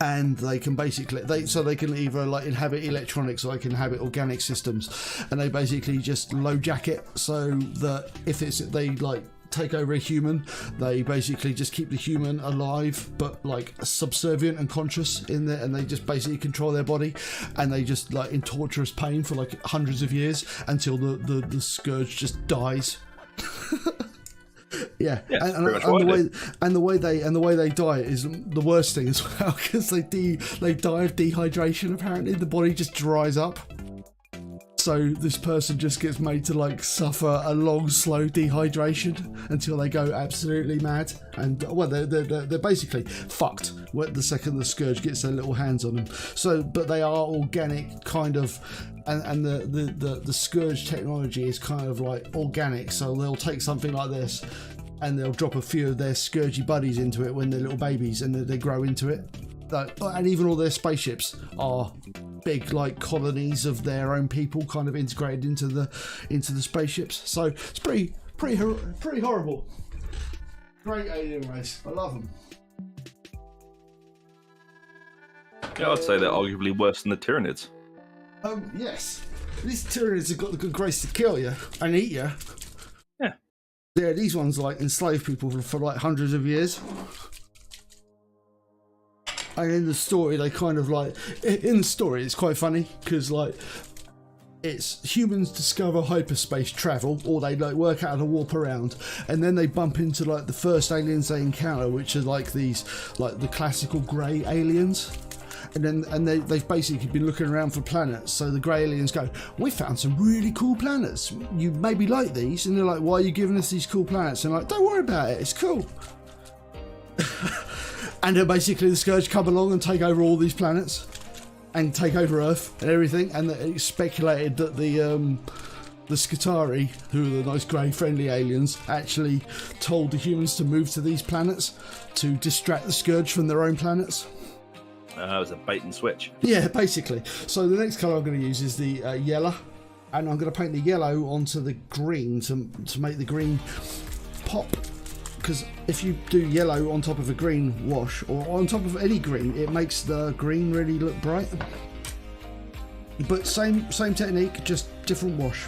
and they can basically they can either like inhabit electronics, or they can inhabit organic systems, and they basically just low jack it, so that if they like take over a human, they basically just keep the human alive but like subservient and conscious in there, and they just basically control their body, and they just like in torturous pain for like hundreds of years until the Scourge just dies. Yeah, and the way they die is the worst thing as well, because they die of dehydration. Apparently the body just dries up, so this person just gets made to like suffer a long slow dehydration until they go absolutely mad, and well, they're basically fucked the second the Scourge gets their little hands on them. So, but they are organic, kind of, and the Scourge technology is kind of like organic. So they'll take something like this, and they'll drop a few of their Scourgy buddies into it when they're little babies, and they grow into it. And even all their spaceships are big, like colonies of their own people, kind of integrated into the spaceships. So it's pretty horrible. Great alien race. I love them. Yeah, I'd say they're arguably worse than the Tyranids. Yes. These Tyranids have got the good grace to kill you and eat you. Yeah. Yeah, these ones like enslave people for like hundreds of years. And in the story, they kind of like... In the story, it's quite funny, because like... It's humans discover hyperspace travel, or they like work out how to warp around, and then they bump into like the first aliens they encounter, which are like these, like the classical grey aliens. And they've basically been looking around for planets. So the grey aliens go, we found some really cool planets. You maybe like these? And they're like, why are you giving us these cool planets? And like, don't worry about it, it's cool. And then basically the Scourge come along and take over all these planets and take over Earth and everything. And it's speculated that the Skitarii, who are the nice grey friendly aliens, actually told the humans to move to these planets to distract the Scourge from their own planets. It was a bait and switch. Yeah, basically. So the next colour I'm going to use is the yellow, and I'm going to paint the yellow onto the green to make the green pop. Because if you do yellow on top of a green wash, or on top of any green, it makes the green really look bright. But same technique, just different wash.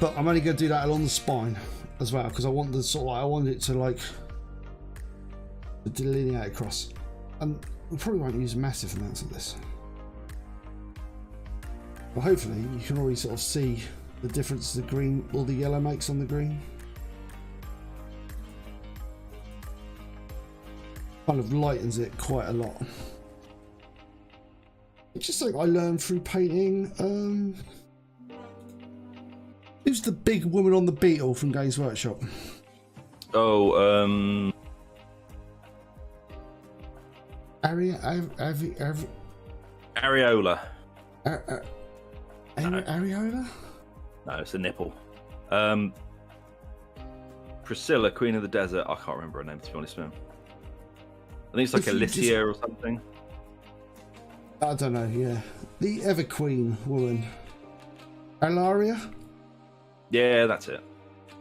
But I'm only going to do that along the spine as well, because I want the sort of I want it to like delineate across. And we probably won't use massive amounts of this. But hopefully you can already sort of see the difference the green or the yellow makes on the green. Kind of lightens it quite a lot. It's just like I learned through painting. Who's the big woman on the beetle from Games Workshop? Oh, Areola. Areola? No, it's a nipple. Priscilla, Queen of the Desert. I can't remember her name, to be honest, man. I think it's like Alicia or something. I don't know, yeah. The Ever Queen woman. Alaria? Yeah, that's it.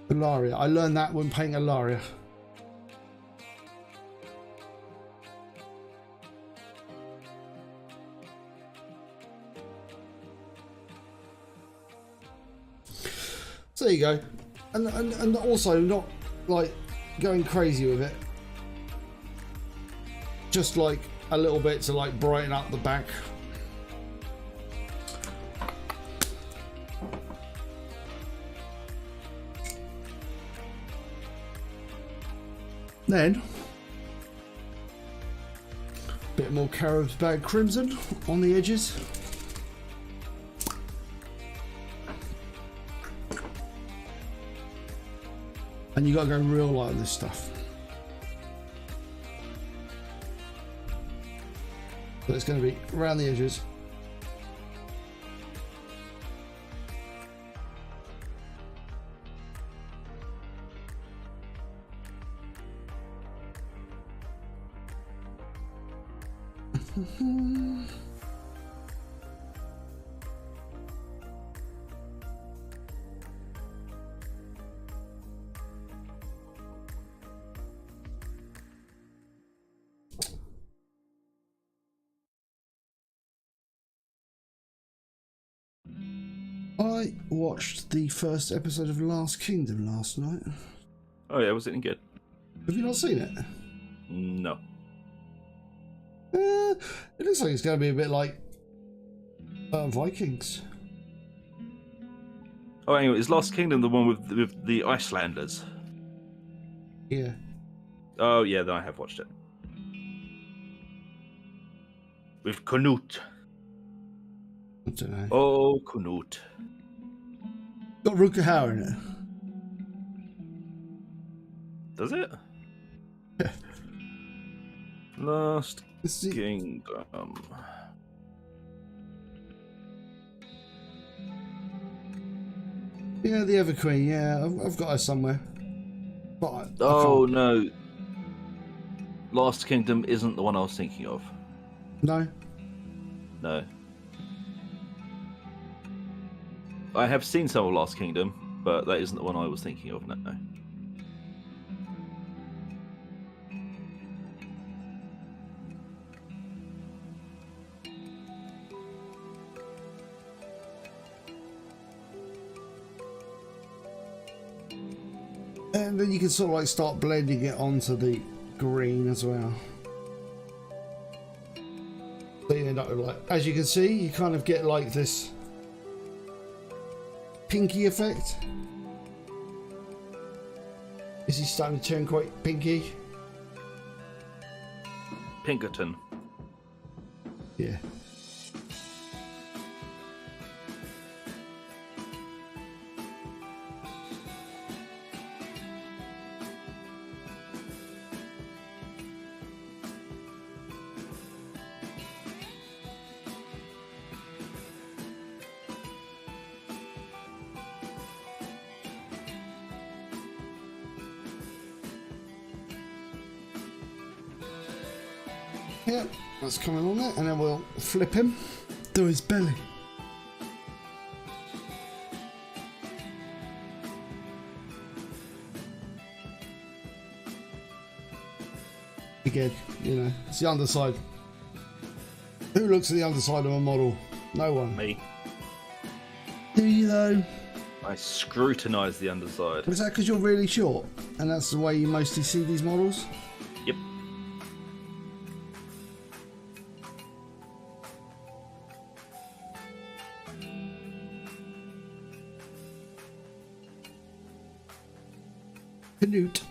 Alaria. I learned that when painting Alaria. So there you go. And also not like going crazy with it. Just like a little bit to like brighten up the back. Then a bit more Carabao Crimson on the edges. And you gotta go real light on this stuff. So it's gonna be around the edges. I watched the first episode of Last Kingdom last night. Oh yeah, was it any good? Have you not seen it? No. It looks like it's going to be a bit like Vikings. Oh, anyway, is Last Kingdom the one with the Icelanders? Yeah. Oh yeah, then I have watched it. With Knut. I don't know. Oh, Knut. Got Rutger Hauer in it. Does it? Last Kingdom. Yeah, the Ever Queen. Yeah, I've got her somewhere. But I Oh can't. no, Last Kingdom isn't the one I was thinking of. No. No. I have seen some of Last Kingdom, but that isn't the one I was thinking of. No. And then you can sort of like start blending it onto the green as well. So you end up with like, as you can see, you kind of get like this pinky effect. Is he starting to turn quite pinky? Pinkerton. Yeah. Yep, that's coming on there, and then we'll flip him to his belly. Again, you know, it's the underside. Who looks at the underside of a model? No one. Me. Do you though? I scrutinise the underside. Is that because you're really short, and that's the way you mostly see these models? Yep. Canute.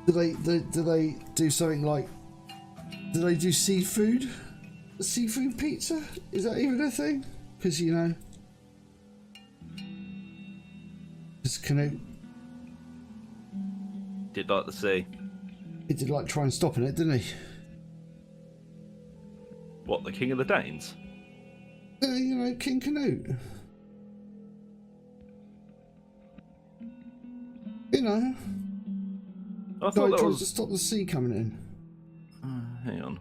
Do they do something like? Do they do seafood? Seafood pizza? Is that even a thing? Because you know, just Canute. Did like the sea. He did like try and stopping it, didn't he? What, the King of the Danes? You know, King Canute. You know, I guy thought that tries was. to stop the sea coming in. Hang on.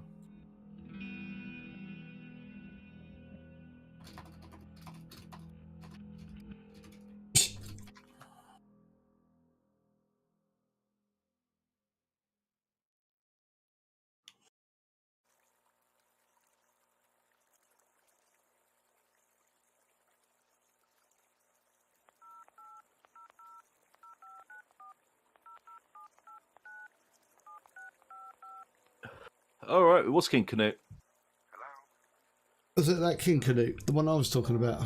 All right, what's King Canute? Was it that King Canute, the one I was talking about?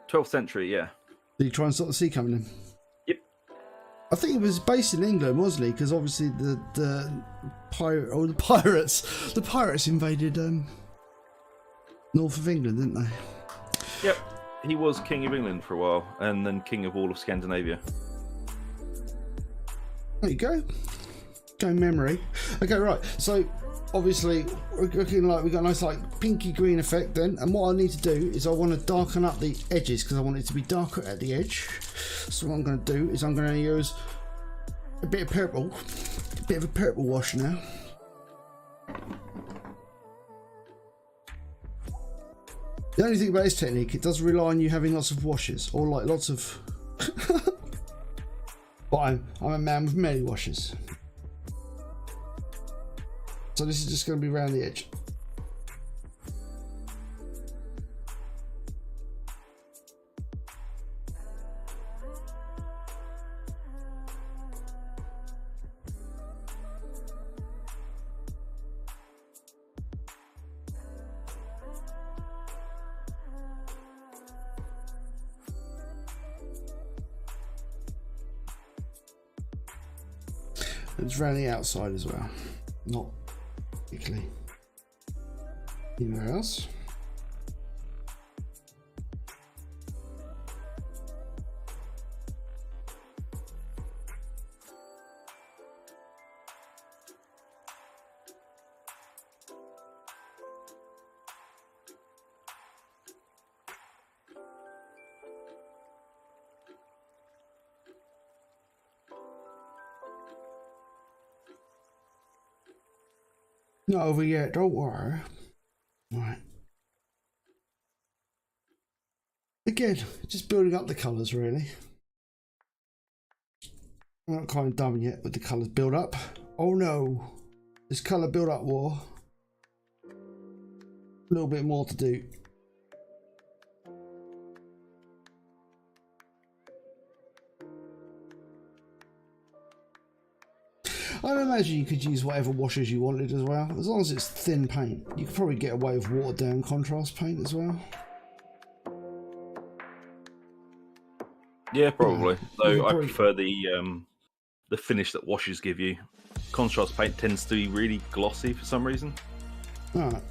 12th century, yeah. Did he try and stop the sea coming in? Yep. I think he was based in England, wasn't he? Because obviously the pirates invaded north of England, didn't they? Yep. He was King of England for a while, and then King of all of Scandinavia. There you go. Go memory. Okay, right. So obviously we're looking like we got a nice like pinky green effect then, and what I need to do is I want to darken up the edges because I want it to be darker at the edge. So what I'm going to do is I'm going to use a bit of purple, a bit of a purple wash now. The only thing about this technique, it does rely on you having lots of washes, or like lots of but I'm a man with many washes. So this is just going to be around the edge. It's around the outside as well, not particularly anywhere else. Not over yet, don't worry. Right. Again, just building up the colours really. I'm not quite done yet with the colours build up. Oh no, this colour build up war. A little bit more to do. I imagine you could use whatever washes you wanted as well, as long as it's thin paint. You could probably get away with watered down contrast paint as well. Yeah, probably. Though I probably prefer the finish that washes give you. Contrast paint tends to be really glossy for some reason. Alright.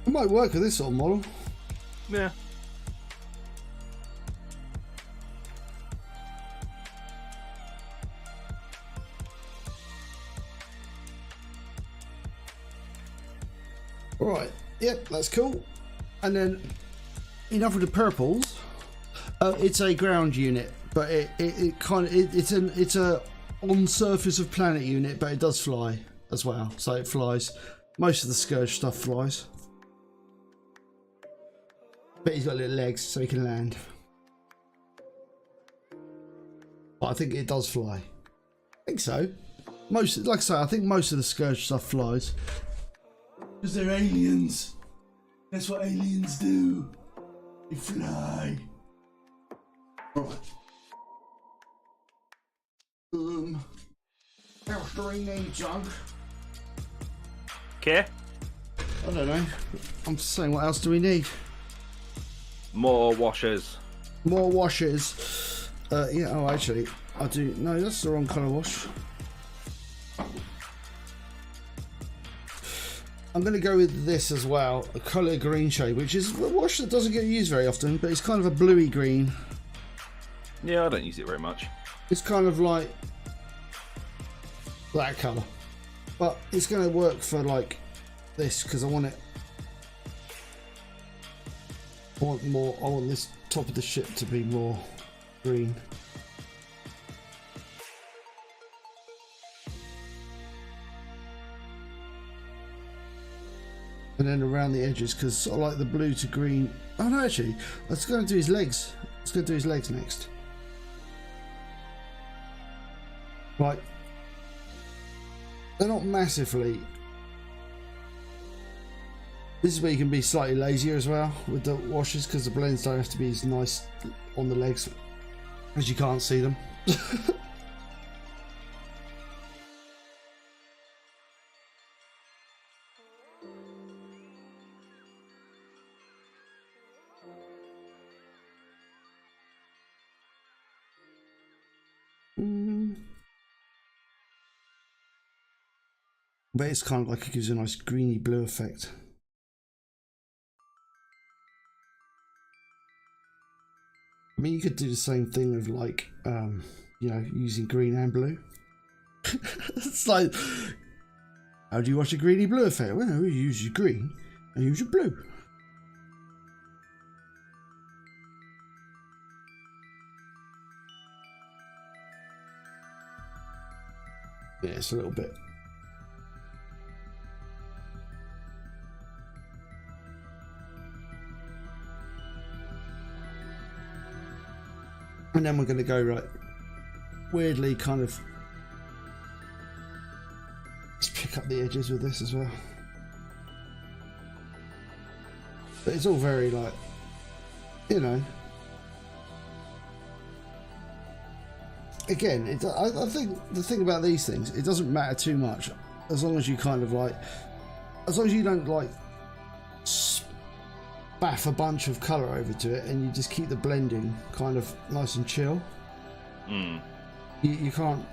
It might work with this sort of model. Yeah. Right, yep, that's cool. And then enough with the purples. It's a ground unit, but it's a on surface of planet unit, but it does fly as well. So it flies. Most of the Scourge stuff flies, but he's got little legs, so he can land. But I think it does fly. I think so. Most, like I say, I think most of the Scourge stuff flies. Because they're aliens. That's what aliens do. They fly. Right. How much do we need, John? Care? I don't know. I'm just saying, what else do we need? More washers. More washers. Yeah, oh, actually, I do. No, that's the wrong colour wash. I'm going to go with this as well, a colour green shade, which is a wash that doesn't get used very often, but it's kind of a bluey green. Yeah, I don't use it very much. It's kind of like that colour, but it's going to work for like this because I want it. I want more. I want this top of the ship to be more green. And then around the edges, because sort of like the blue to green. Oh no, actually, let's go and do his legs. Let's go do his legs next. Right. They're not massively. This is where you can be slightly lazier as well with the washes, because the blends don't have to be as nice on the legs as you can't see them. But it's kind of like it gives a nice greeny blue effect. I mean, you could do the same thing with like, you know, using green and blue. It's like, how do you watch a greeny blue effect? Well, no, you use your green and use your blue. Yeah, it's a little bit. And then we're going to go right, weirdly kind of, let's pick up the edges with this as well. But it's all very like, you know, again, I think the thing about these things, it doesn't matter too much as long as you kind of like, as long as you don't like baff a bunch of colour over to it and you just keep the blending kind of nice and chill. You can't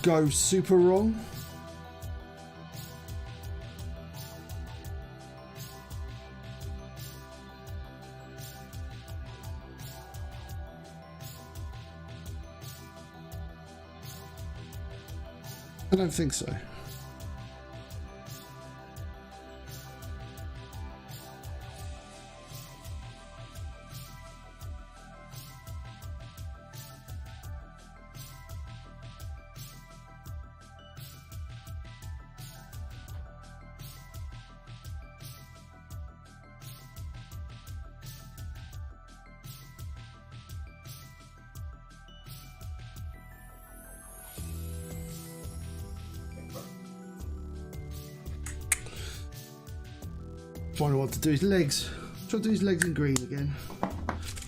go super wrong. I don't think so. Wonder what to do his legs. Try to do his legs in green again.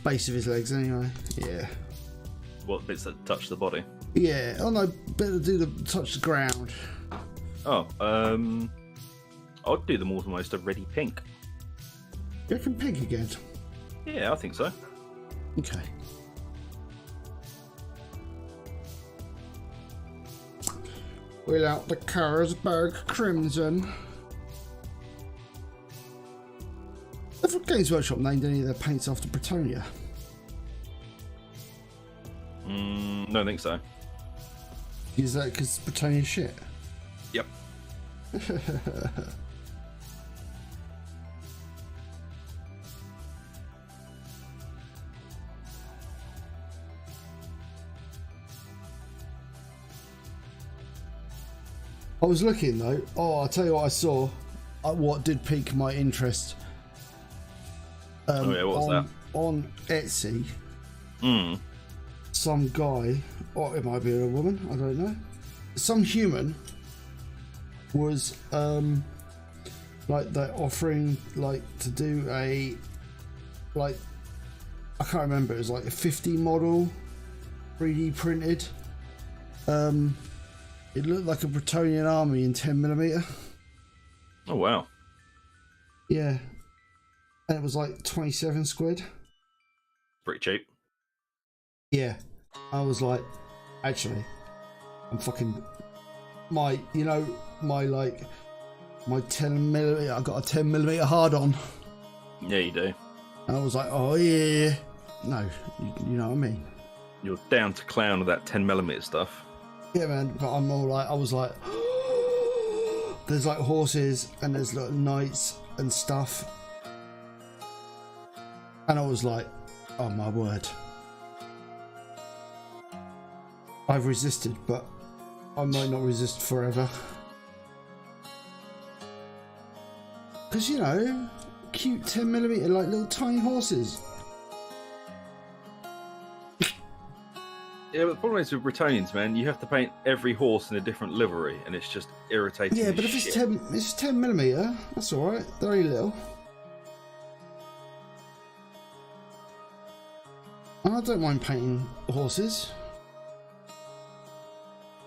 Base of his legs, anyway. Yeah. What bits that touch the body? Yeah. Oh no, better do the touch the ground. Oh, I'll do them almost a ready pink. You reckon pink again? Yeah, I think so. Okay. Wheel out the Carlsberg Crimson. Have Games Workshop named any of their paints after Britonia? Don't think so. Is that because Britonia's shit? Yep. I was looking though. Oh, I'll tell you what I saw. What did pique my interest? Oh yeah, what was that? On Etsy. Some guy, or it might be a woman, I don't know. Some human was like they're offering like to do a like I can't remember. It was like a 50 model, 3D printed. It looked like a Bretonian army in 10mm. Oh wow. Yeah. And it was like 27 squid. Pretty cheap. Yeah. I was like, actually, I'm fucking my 10mm, I got a 10mm hard on. Yeah, you do. And I was like, oh yeah. No, you know what I mean? You're down to clown with that 10mm stuff. Yeah, man, but I'm all like, I was like, there's like horses and there's like knights and stuff. And I was like, oh my word. I've resisted, but I might not resist forever. Because, you know, cute 10mm, like little tiny horses. Yeah, but the problem is with Bretonians, man, you have to paint every horse in a different livery, and it's just irritating. Yeah, but if it's 10mm, that's all right. Very little. And I don't mind painting horses.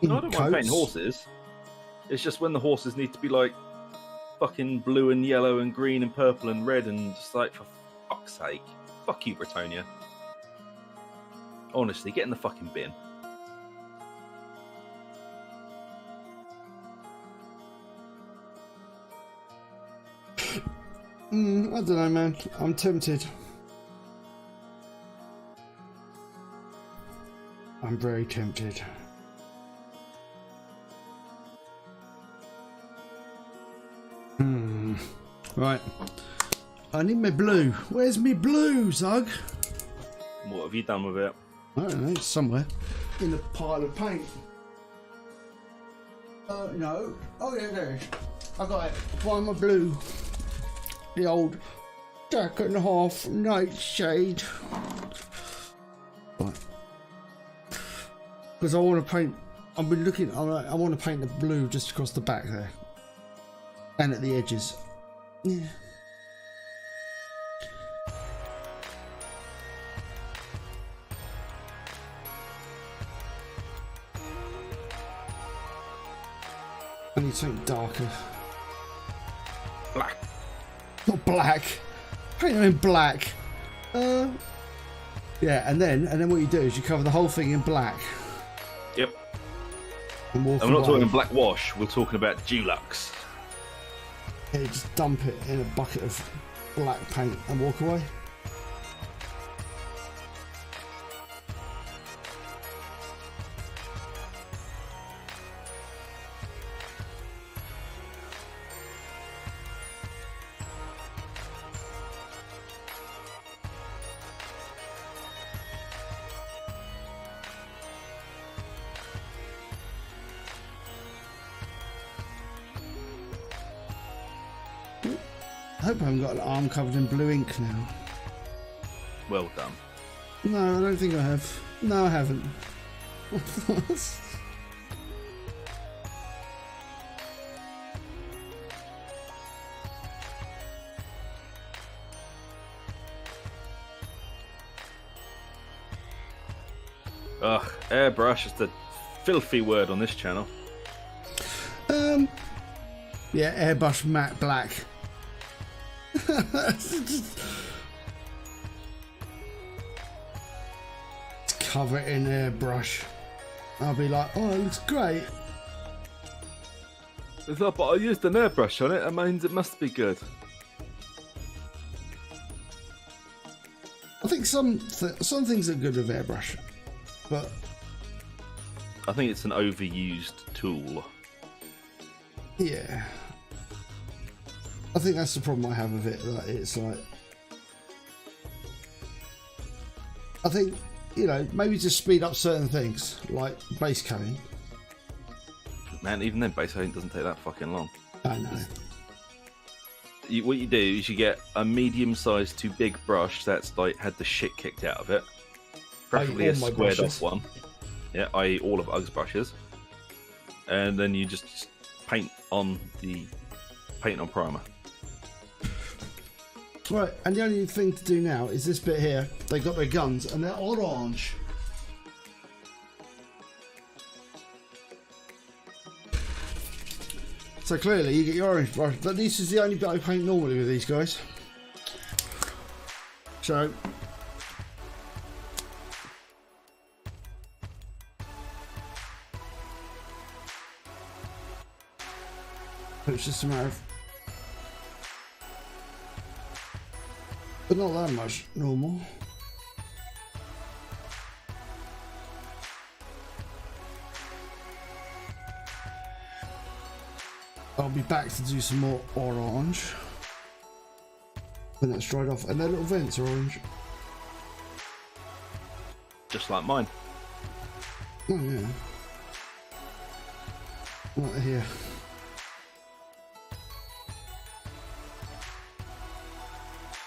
No, I don't mind painting horses. It's just when the horses need to be like fucking blue and yellow and green and purple and red and just like, for fuck's sake, fuck you, Bretonia. Honestly, get in the fucking bin. I don't know, man. I'm tempted. I'm very tempted. Right. I need my blue. Where's my blue, Zug? What have you done with it? I don't know, it's somewhere in a pile of paint. No. Oh yeah, there it is. I got it. Find my blue. The old jack and a half nightshade. Right. Because I want to paint. I've been looking. I want to paint the blue just across the back there, and at the edges. Yeah. I need something darker. Black. Not black. Paint them in black. Yeah, and then what you do is you cover the whole thing in black. Yep. And walk And we're not away. talking black wash. We're talking about Dulux. Yeah, you just dump it in a bucket of black paint and walk away. I hope I haven't got an arm covered in blue ink now. Well done. No, I don't think I have. No, I haven't. Ugh, airbrush is the filthy word on this channel. Yeah, airbrush matte black. Just cover it in airbrush. I'll be like, oh, it looks great. It's not, but I used an airbrush on it. That means it must be good. I think some things are good with airbrush, but I think it's an overused tool. yeah, I think that's the problem I have with it. Like, it's like, I think, you know, maybe just speed up certain things like base cutting. Man, even then, base cutting doesn't take that fucking long. I know. What you do is you get a medium-sized to big brush that's like had the shit kicked out of it, preferably a squared off one. Yeah, i.e. all of Uggs brushes, and then you just paint on primer. Right, and the only thing to do now is this bit here. They got their guns and they're orange. So clearly you get your orange brush, but this is the only bit I paint normally with these guys. So it's just a matter of, but not that much normal. I'll be back to do some more orange when that's dried off, and their little vents are orange. Just like mine. Oh yeah. Right here.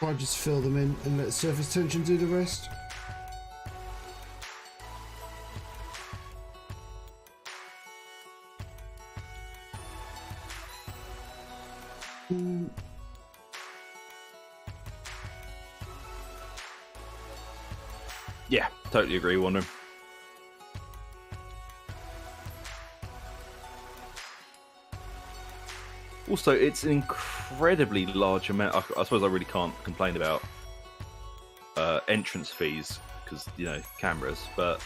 I just fill them in and let surface tension do the rest. Yeah, totally agree, Wonder. Also, it's an incredibly large amount. I suppose I really can't complain about entrance fees because, you know, cameras. But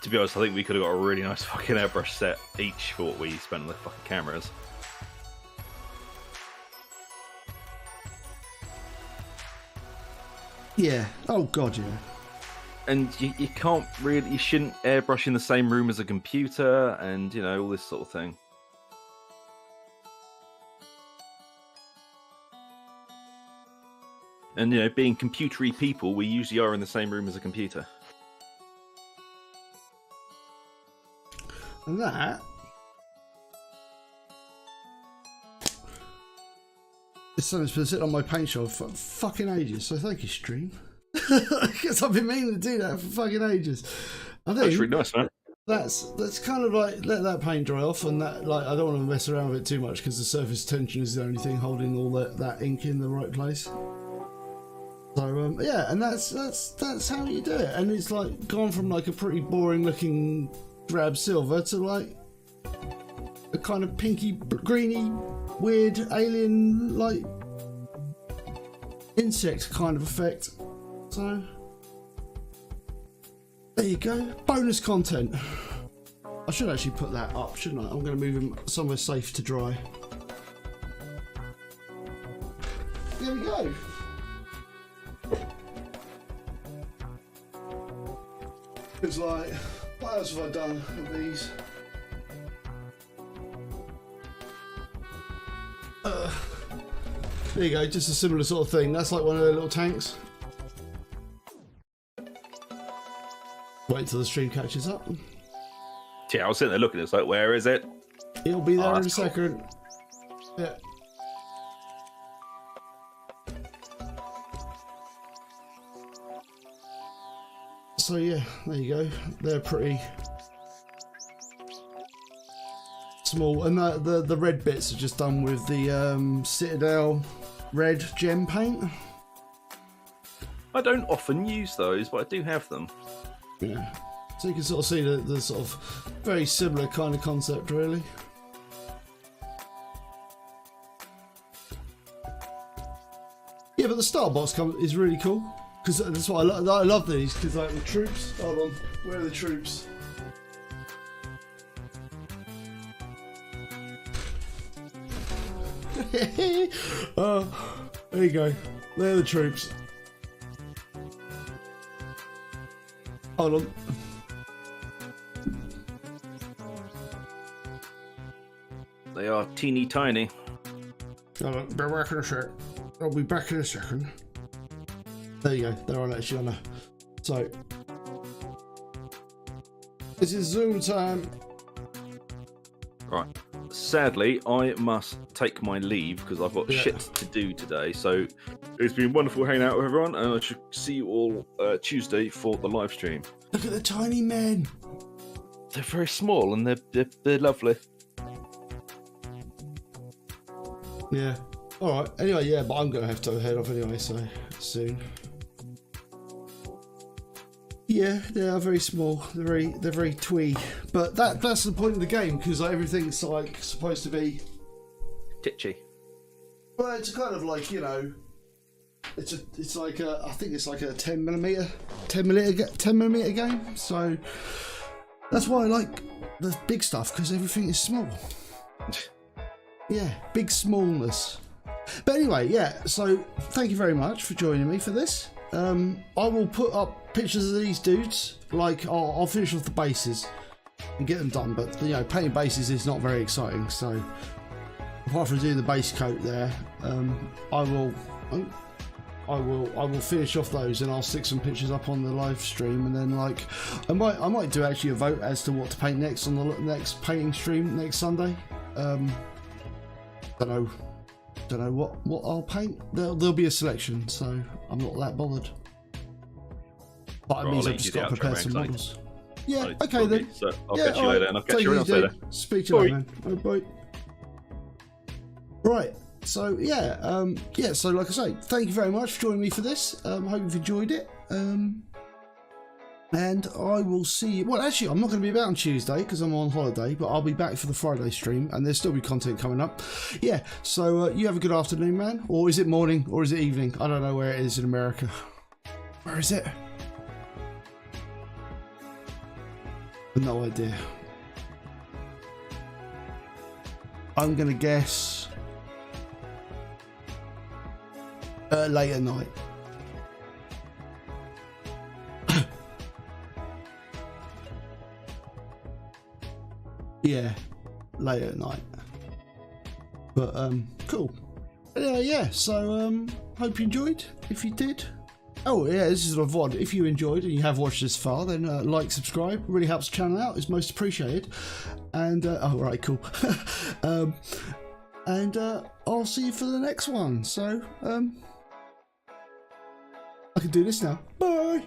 to be honest, I think we could have got a really nice fucking airbrush set each for what we spent on the fucking cameras. Yeah. Oh god, yeah. And you can't really, you shouldn't airbrush in the same room as a computer, and you know, all this sort of thing. And you know, being computery people, we usually are in the same room as a computer. And that is something that's been sitting on my paint shop for fucking ages. So thank you, stream. Because I've been meaning to do that for fucking ages. I think that's really nice, man. That's kind of like, let that paint dry off, and that, like, I don't want to mess around with it too much because the surface tension is the only thing holding all that ink in the right place. So yeah, and that's how you do it. And it's like gone from like a pretty boring looking drab silver to like a kind of pinky greeny weird alien like insect kind of effect. So there you go, bonus content. I should actually put that up, shouldn't I? I'm going to move him somewhere safe to dry. There we go. It's like, what else have I done with these? There you go, just a similar sort of thing. That's like one of their little tanks. Wait till the stream catches up. Yeah, I was sitting there looking, it's like, where is it? It'll be there in a Cool. second. Yeah. So yeah, there you go. They're pretty small, and the red bits are just done with the Citadel red gem paint. I don't often use those, but I do have them. Yeah. So you can sort of see the sort of very similar kind of concept, really. Yeah, but the start box is really cool because that's why I love these, because like the troops. Hold on, where are the troops? There you go. They're the troops. Hold on. They are teeny tiny. Hold on, be back in a sec. I'll be back in a second. There you go. They're on actually on there. So this is Zoom time. Right. Sadly, I must take my leave because I've got shit to do today. So it's been wonderful hanging out with everyone, and I should see you all Tuesday for the live stream. Look at the tiny men. They're very small and they're lovely. Yeah. All right. Anyway, yeah, but I'm gonna have to head off anyway, so soon. Yeah, they are very small. They're very twee. But that's the point of the game, because like, everything's like supposed to be titchy. Well, it's kind of like, you know, it's like I think it's like a 10 millimeter game. So that's why I like the big stuff, because everything is small. Yeah, big smallness. But anyway, yeah. So thank you very much for joining me for this. I will put up pictures of these dudes. Like I'll finish off the bases and get them done. But you know, painting bases is not very exciting. So apart from doing the base coat there, I will finish off those, and I'll stick some pictures up on the live stream. And then like I might do actually a vote as to what to paint next on the next painting stream next Sunday. Don't know what I'll paint. There'll be a selection, so I'm not that bothered. But it means I've just got to prepare some models. Yeah, okay then. So I'll catch you later, and I'll catch you around later. Speak to you later, man. Bye. Right. So yeah, So like I say, thank you very much for joining me for this. Hope you've enjoyed it. And I will see you. Well, actually, I'm not going to be about on Tuesday because I'm on holiday, but I'll be back for the Friday stream, and there'll still be content coming up. Yeah, so you have a good afternoon, man. Or is it morning, or is it evening? I don't know where it is in America. Where is it? No idea. I'm going to guess late at night. Yeah, late at night. But cool. Yeah, so hope you enjoyed. If you did, oh yeah, this is a VOD. If you enjoyed and you have watched this far, then like, subscribe. Really helps the channel out. It's most appreciated. And oh right, cool. And I'll see you for the next one. So I can do this now. Bye.